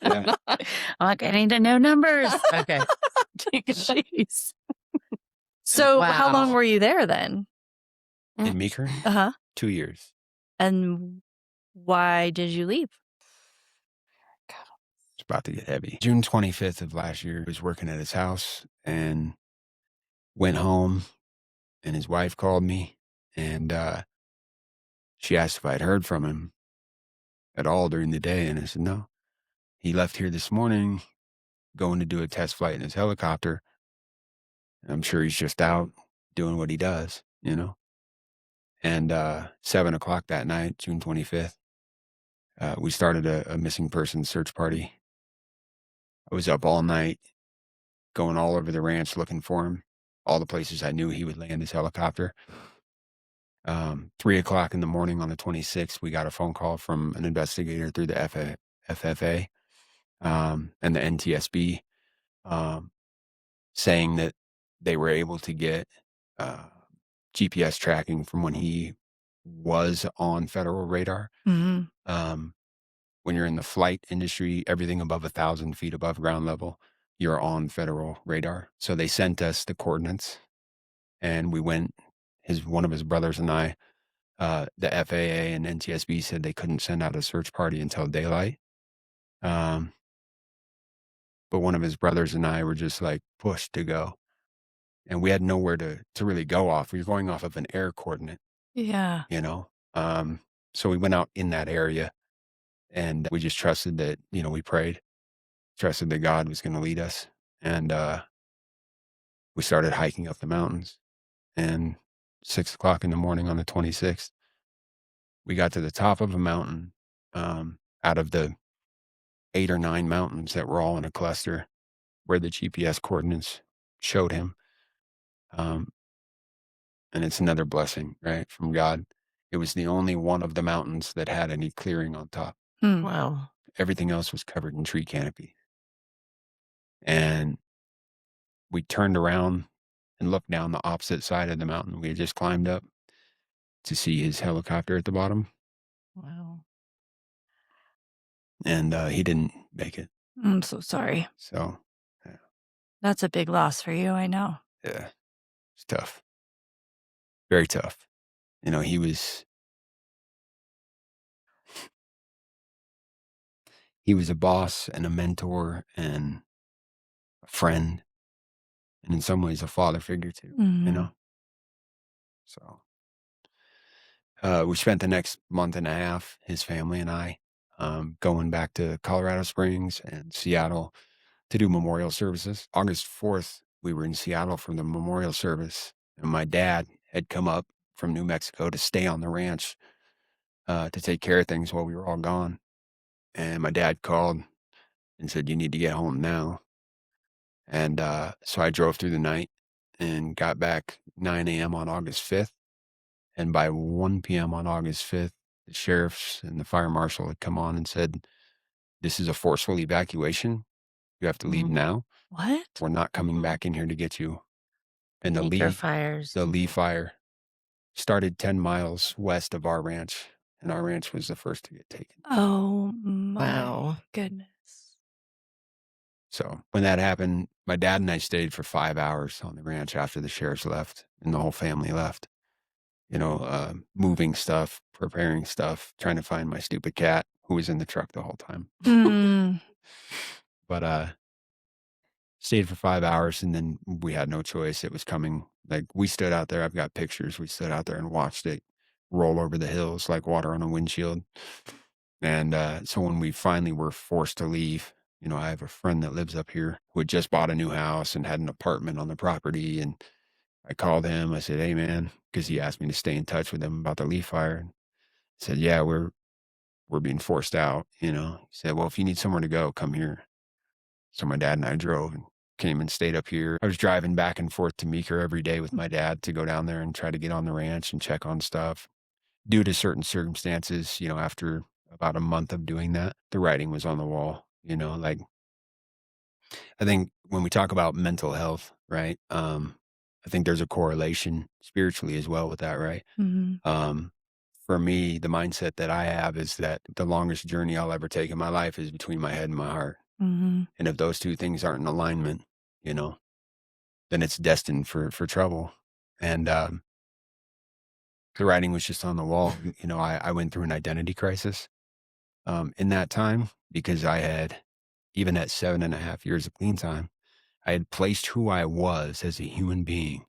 Yeah. I'm like, I need to know numbers. Okay. Jeez. So how Wow. long were you there then? In Meeker, Uh-huh. 2 years. And why did you leave? It's about to get heavy. June 25th of last year, I was working at his house and went home, and his wife called me, and she asked if I'd heard from him at all during the day. And I said, no. He left here this morning, going to do a test flight in his helicopter. I'm sure he's just out doing what he does, And 7 o'clock that night, June 25th, we started a missing person search party. I was up all night, going all over the ranch looking for him, all the places I knew he would land his helicopter. 3 o'clock in the morning on the 26th, we got a phone call from an investigator through the FFA and the NTSB, saying that they were able to get GPS tracking from when he was on federal radar. Mm-hmm. When you're in the flight industry, everything above 1,000 feet above ground level, you're on federal radar. So they sent us the coordinates, and we went. One of his brothers and I, the FAA and NTSB said they couldn't send out a search party until daylight. But one of his brothers and I were just like pushed to go, and we had nowhere to really go off. We were going off of an air coordinate, Yeah. So we went out in that area, and we just trusted that, we prayed, trusted that God was going to lead us. And we started hiking up the mountains, and 6 o'clock in the morning on the 26th, we got to the top of a mountain, out of the 8 or 9 mountains that were all in a cluster where the GPS coordinates showed him. And it's another blessing, right, from God. It was the only one of the mountains that had any clearing on top. Hmm. Wow. Everything else was covered in tree canopy. And we turned around and looked down the opposite side of the mountain we had just climbed up to see his helicopter at the bottom. Wow. And he didn't make it. I'm so sorry. So, That's a big loss for you, I know. yeah, it's tough. Very tough. He was a boss and a mentor and a friend, and in some ways a father figure too, Mhm. So we spent the next month and a half, his family and I, going back to Colorado Springs and Seattle to do memorial services. August 4th, we were in Seattle for the memorial service, and my dad had come up from New Mexico to stay on the ranch to take care of things while we were all gone. And my dad called and said, "You need to get home now." And so I drove through the night and got back 9 a.m. on August 5th. And by 1 p.m. on August 5th, the sheriffs and the fire marshal had come on and said, "This is a forceful evacuation. You have to leave now. What? We're not coming back in here to get you." And Acre fires. the Lee fire started 10 miles west of our ranch, and our ranch was the first to get taken. Oh my Wow. goodness. So when that happened, my dad and I stayed for 5 hours on the ranch after the sheriffs left and the whole family left. Moving stuff, preparing stuff, trying to find my stupid cat who was in the truck the whole time. Mm. But stayed for 5 hours, and then we had no choice. It was coming. Like, we stood out there. I've got pictures. We stood out there and watched it roll over the hills like water on a windshield. And so when we finally were forced to leave, I have a friend that lives up here who had just bought a new house and had an apartment on the property. And I called him. I said, "Hey, man," because he asked me to stay in touch with him about the Lee fire. And I said, "Yeah, we're being forced out." He said, "Well, if you need somewhere to go, come here." So my dad and I drove and came and stayed up here. I was driving back and forth to Meeker every day with my dad to go down there and try to get on the ranch and check on stuff. Due to certain circumstances, after about a month of doing that, the writing was on the wall. Like, I think when we talk about mental health, right? I think there's a correlation spiritually as well with that, right? Mhm. For me, the mindset that I have is that the longest journey I'll ever take in my life is between my head and my heart. Mhm. And if those two things aren't in alignment, then it's destined for trouble. And the writing was just on the wall. I went through an identity crisis in that time because I had, even at 7.5 years of clean time, I had placed who I was as a human being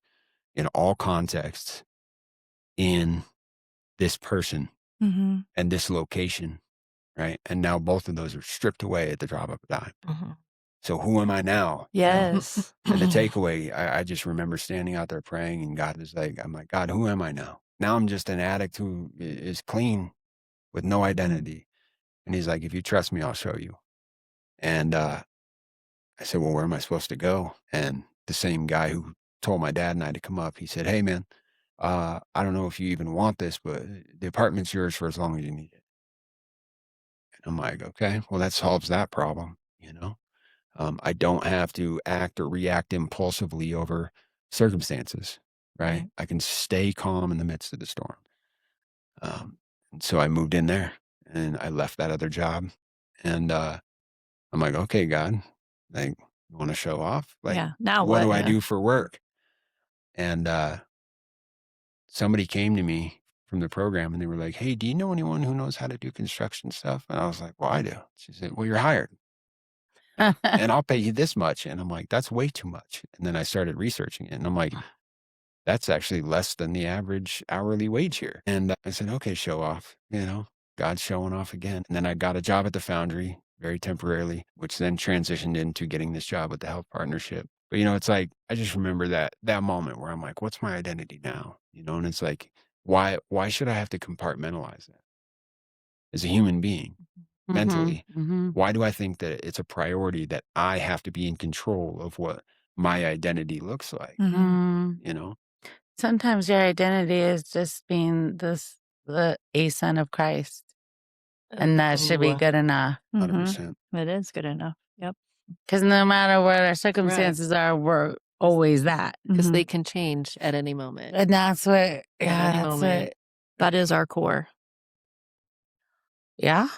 in all contexts in this person Mhm. and this location, right? And now both of those are stripped away at the drop of a dime. Mhm. So who am I now? Yes. And the takeaway, I just remember standing out there praying, and I'm like, "God, who am I now? Now I'm just an addict who is clean with no identity." And he's like, "If you trust me, I'll show you." And I said, "Well, where am I supposed to go?" And the same guy who told my dad and I to come up, he said, "Hey, man, I don't know if you even want this, but the apartment's yours for as long as you need it." And I'm like, "Okay, well, that solves that problem. I don't have to act or react impulsively over circumstances, right? Right. I can stay calm in the midst of the storm." And so I moved in there and I left that other job. And I'm like, "Okay, God, like, you want to show off? Like, Yeah. Now what what? do I Yeah. do for work?" And somebody came to me from the program and they were like, "Hey, do you know anyone who knows how to do construction stuff?" And I was like, "Well, I do." She said, "Well, you're hired and I'll pay you this much." And I'm like, "That's way too much." And then I started researching it and I'm like, "That's actually less than the average hourly wage here." And I said, "Okay, show off, God's showing off again." And then I got a job at the foundry very temporarily, which then transitioned into getting this job with the health partnership. But it's like, I just remember that moment where I'm like, what's my identity now? And it's like, why should I have to compartmentalize that as a human being mentally? Why do I think that it's a priority that I have to be in control of what my identity looks like? Mhm. You know? Sometimes your identity is just being a son of Christ, and that should be Ooh. good enough. 100%. It is good enough. Yep. Because no matter what our circumstances are, we're always that. Because Mhm. they can change at any moment. And that's what, At any that's moment. what, That is our core. yeah.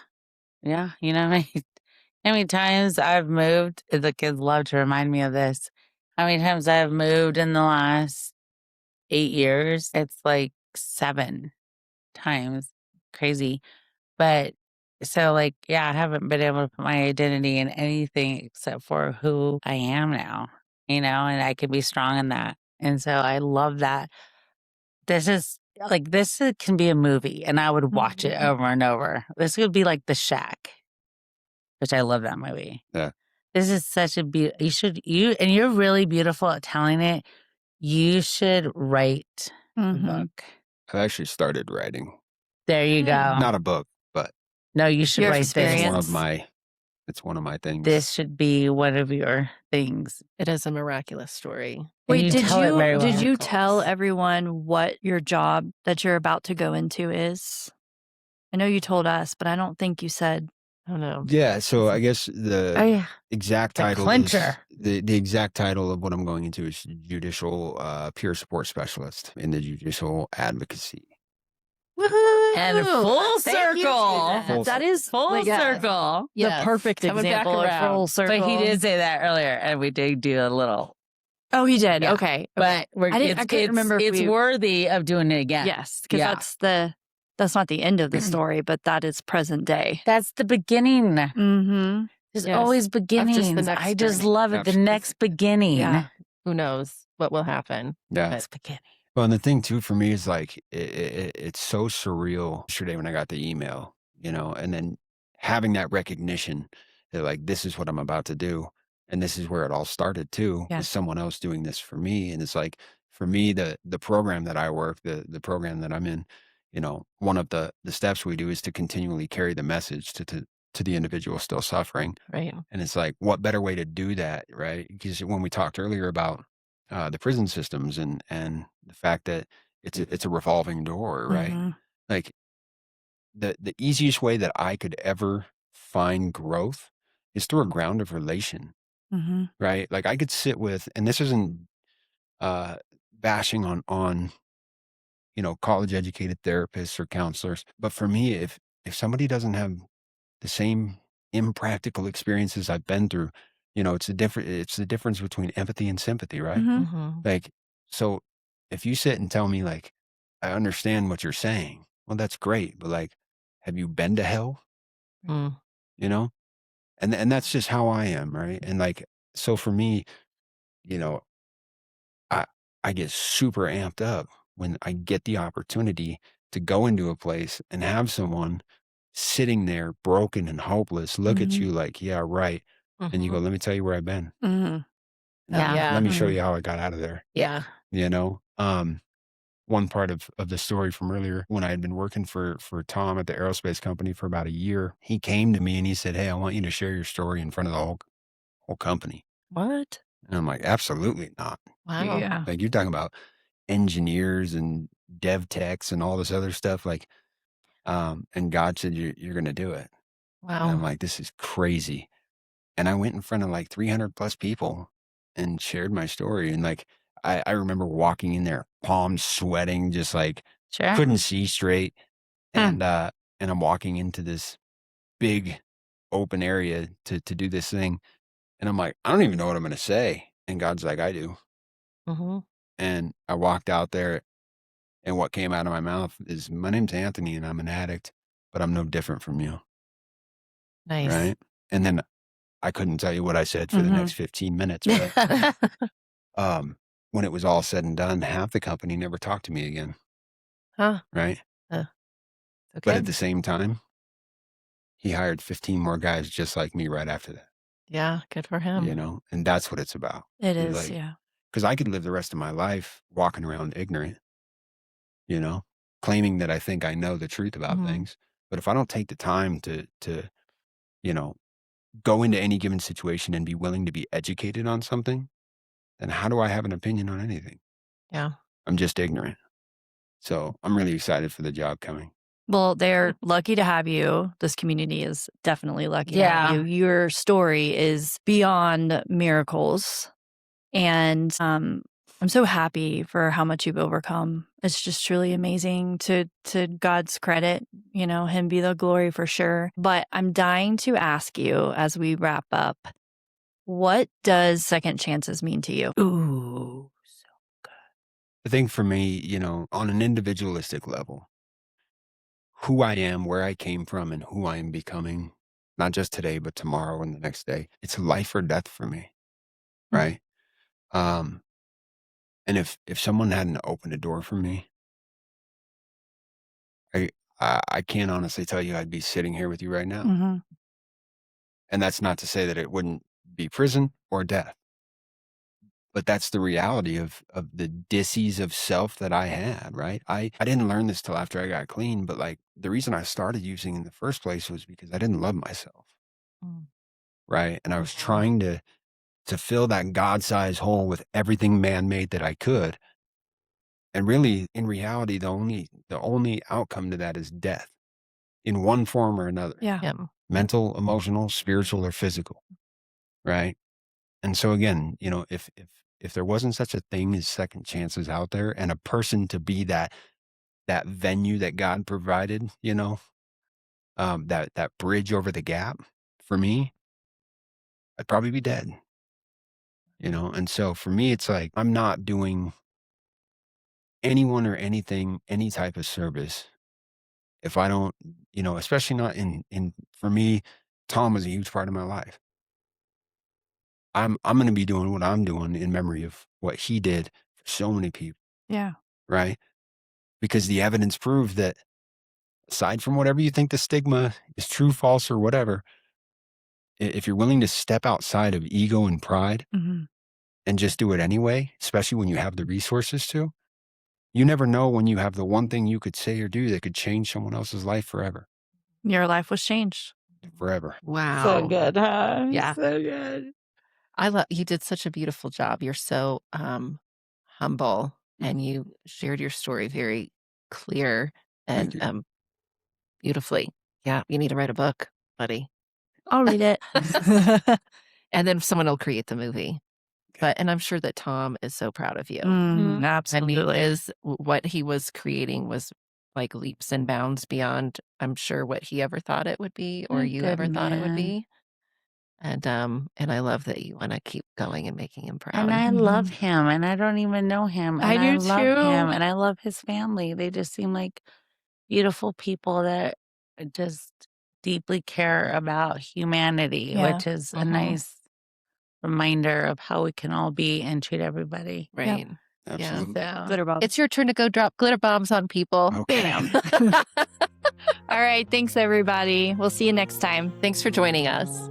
Yeah. How many times I've moved, the kids love to remind me of this. How many times I've moved in the last 8 years? It's like 7 times. Crazy. But so, like, yeah, I haven't been able to put my identity in anything except for who I am now, and I can be strong in that. And so I love that. Can be a movie and I would watch it Mhm. over and over. This would be like The Shack, which I love that movie. Yeah. This is such a and you're really beautiful at telling it. You should write a Mhm. book. I actually started writing. There you go. Not a book, but No, you should Your write it's this. one of my things. This should be one of your things. It is a miraculous story. And Wait, you did tell it very did well. you tell everyone what your job that you're about to go into is? I know you told us, but I don't think you said. Oh no. Yeah, so I guess Oh, the yeah. exact The title is clincher. the exact title of what I'm going into is Judicial Peer Support Specialist in the Judicial Advocacy. Woohoo! And full Thank you, circle. Jeanette. Full That is Full Yeah. circle. the Yes, perfect coming back example of around. full circle. But he did say that earlier, and we did do a little. Oh, he did. Yeah. Okay. But I couldn't remember if it's we- worthy of doing it again. Yes, because Yeah. that's not the end of the story, but that is present day. That's the beginning. Mm-hmm. There's Yes, always of just the beginnings. next I just journey. love it. The Absolutely. next beginning. Yeah. Who knows what will happen? Yeah. Next beginning. Well, and the thing too for me is like it's so surreal. Yesterday when I got the email, and then having that recognition that like this is what I'm about to do, and this is where it all started too. Yeah. Is someone else doing this for me, and it's like for me the program that I work, the program that I'm in, one of the steps we do is to continually carry the message to the individual still suffering. Right. And it's like, what better way to do that, right? Because when we talked earlier about the prison systems and the fact that it's a revolving door, right? Mhm. Like the easiest way that I could ever find growth is through a ground of relation, Mhm. right? Like I could sit with, and this isn't bashing on college educated therapists or counselors, but for me, if somebody doesn't have the same impractical experiences I've been through, it's the difference between empathy and sympathy, right? Mhm. Mm-hmm. Like, so if you sit and tell me like, I understand what you're saying, well, that's great. But like, have you been to hell? Mm. You know? And that's just how I am, right? And like, so for me, you know, I I get super amped up when I get the opportunity to go into a place and have someone sitting there broken and hopeless look at Mhm. you like, yeah, right. And you go, Mhm. let me tell you where I've been. Mhm. Yeah. Let me show Mhm. you how I got out of there. Yeah. You know? One part of the story from earlier when I had been working for Tom at the aerospace company for about a year, he came to me and he said, hey, I want you to share your story in front of the whole company. What? And I'm like, absolutely not. Wow. Yeah. Like you're talking about engineers and dev techs and all this other stuff. Like, and God said, you're going to do it. And I'm Wow. like, this is crazy. And I went in front of like 300 plus people and shared my story. And like, I remember walking in there, palms sweating, just like Sure. couldn't see straight. Hmm. And I'm walking into this big open area to do this thing. And I'm like, I don't even know what I'm going to say. And God's like, I do. Mm-hmm. And I walked out there and what came out of my mouth is, my name's Anthony and I'm an addict, but I'm no different from you. Nice. Right. And then I couldn't tell you what I said for the Mhm. next 15 minutes, but when it was all said and done, half the company never talked to me again. Huh. Right. Okay. But at the same time, he hired 15 more guys just like me right after that, Yeah. Good for him. and that's what it's about. It It's is. like, Yeah. because I could live the rest of my life walking around ignorant, claiming that I think I know the truth about Mhm. things. But if I don't take the time to, you know, go into any given situation and be willing to be educated on something, then how do I have an opinion on anything? Yeah. I'm just ignorant. So I'm really excited for the job coming. Well, they're lucky to have you. This community is definitely lucky to have Yeah. you. Your story is beyond miracles. And I'm so happy for how much you've overcome. It's just truly amazing, to God's credit, him be the glory for sure. But I'm dying to ask you as we wrap up, what does second chances mean to you? Ooh. I think for me, on an individualistic level, who I am, where I came from, and who I am becoming, not just today, but tomorrow and the next day, it's life or death for me. Mm. Right. Um, and if someone hadn't opened a door for me, I I can't honestly tell you I'd be sitting here with you right now. Mhm. And that's not to say that it wouldn't be prison or death. But that's the reality of the disease of self that I had, right? I didn't learn this till after I got clean, but like the reason I started using in the first place was because I didn't love myself, right? And I was trying to fill that God-sized hole with everything man-made that I could. And really, in reality, the only outcome to that is death in one form or another. Yeah. Yeah. Mental, emotional, spiritual, or physical, right? And so again, you know, if there wasn't such a thing as second chances out there and a person to be that venue that God provided, you know, that bridge over the gap for me, I'd probably be dead, you know? And so for me, it's like, I'm not doing anyone or anything, any type of service if I don't, you know, especially not for me, Tom was a huge part of my life. I'm going to be doing what I'm doing in memory of what he did for so many people, Yeah. right? Because the evidence proved that aside from whatever you think the stigma is true, false, or whatever, if you're willing to step outside of ego and pride Mhm. and just do it anyway, especially when you have the resources to, you never know when you have the one thing you could say or do that could change someone else's life forever. Your life was changed. Forever. Wow. So good, huh? Yeah. So good. You did such a beautiful job. You're so humble, and you shared your story very clear Thank and you. beautifully. Yeah, you need to write a book, buddy. I'll read it. And then someone will create the movie. And I'm sure that Tom is so proud of you. I mean, Absolutely. what he was creating was like leaps and bounds beyond, I'm sure, what he ever thought it would be or A you good ever thought it would man. be. And I love that you want to keep going and making him proud. And I love him, and I don't even know him. I And do love too. him, and I love his family. They just seem like beautiful people that just deeply care about humanity, Yeah. which is a Mhm. nice reminder of how we can all be and treat everybody. Right. Absolutely. So, Glitter bomb. It's your turn to go drop glitter bombs on people. Okay. Bam. All right. Thanks, everybody. We'll see you next time. Thanks for joining us.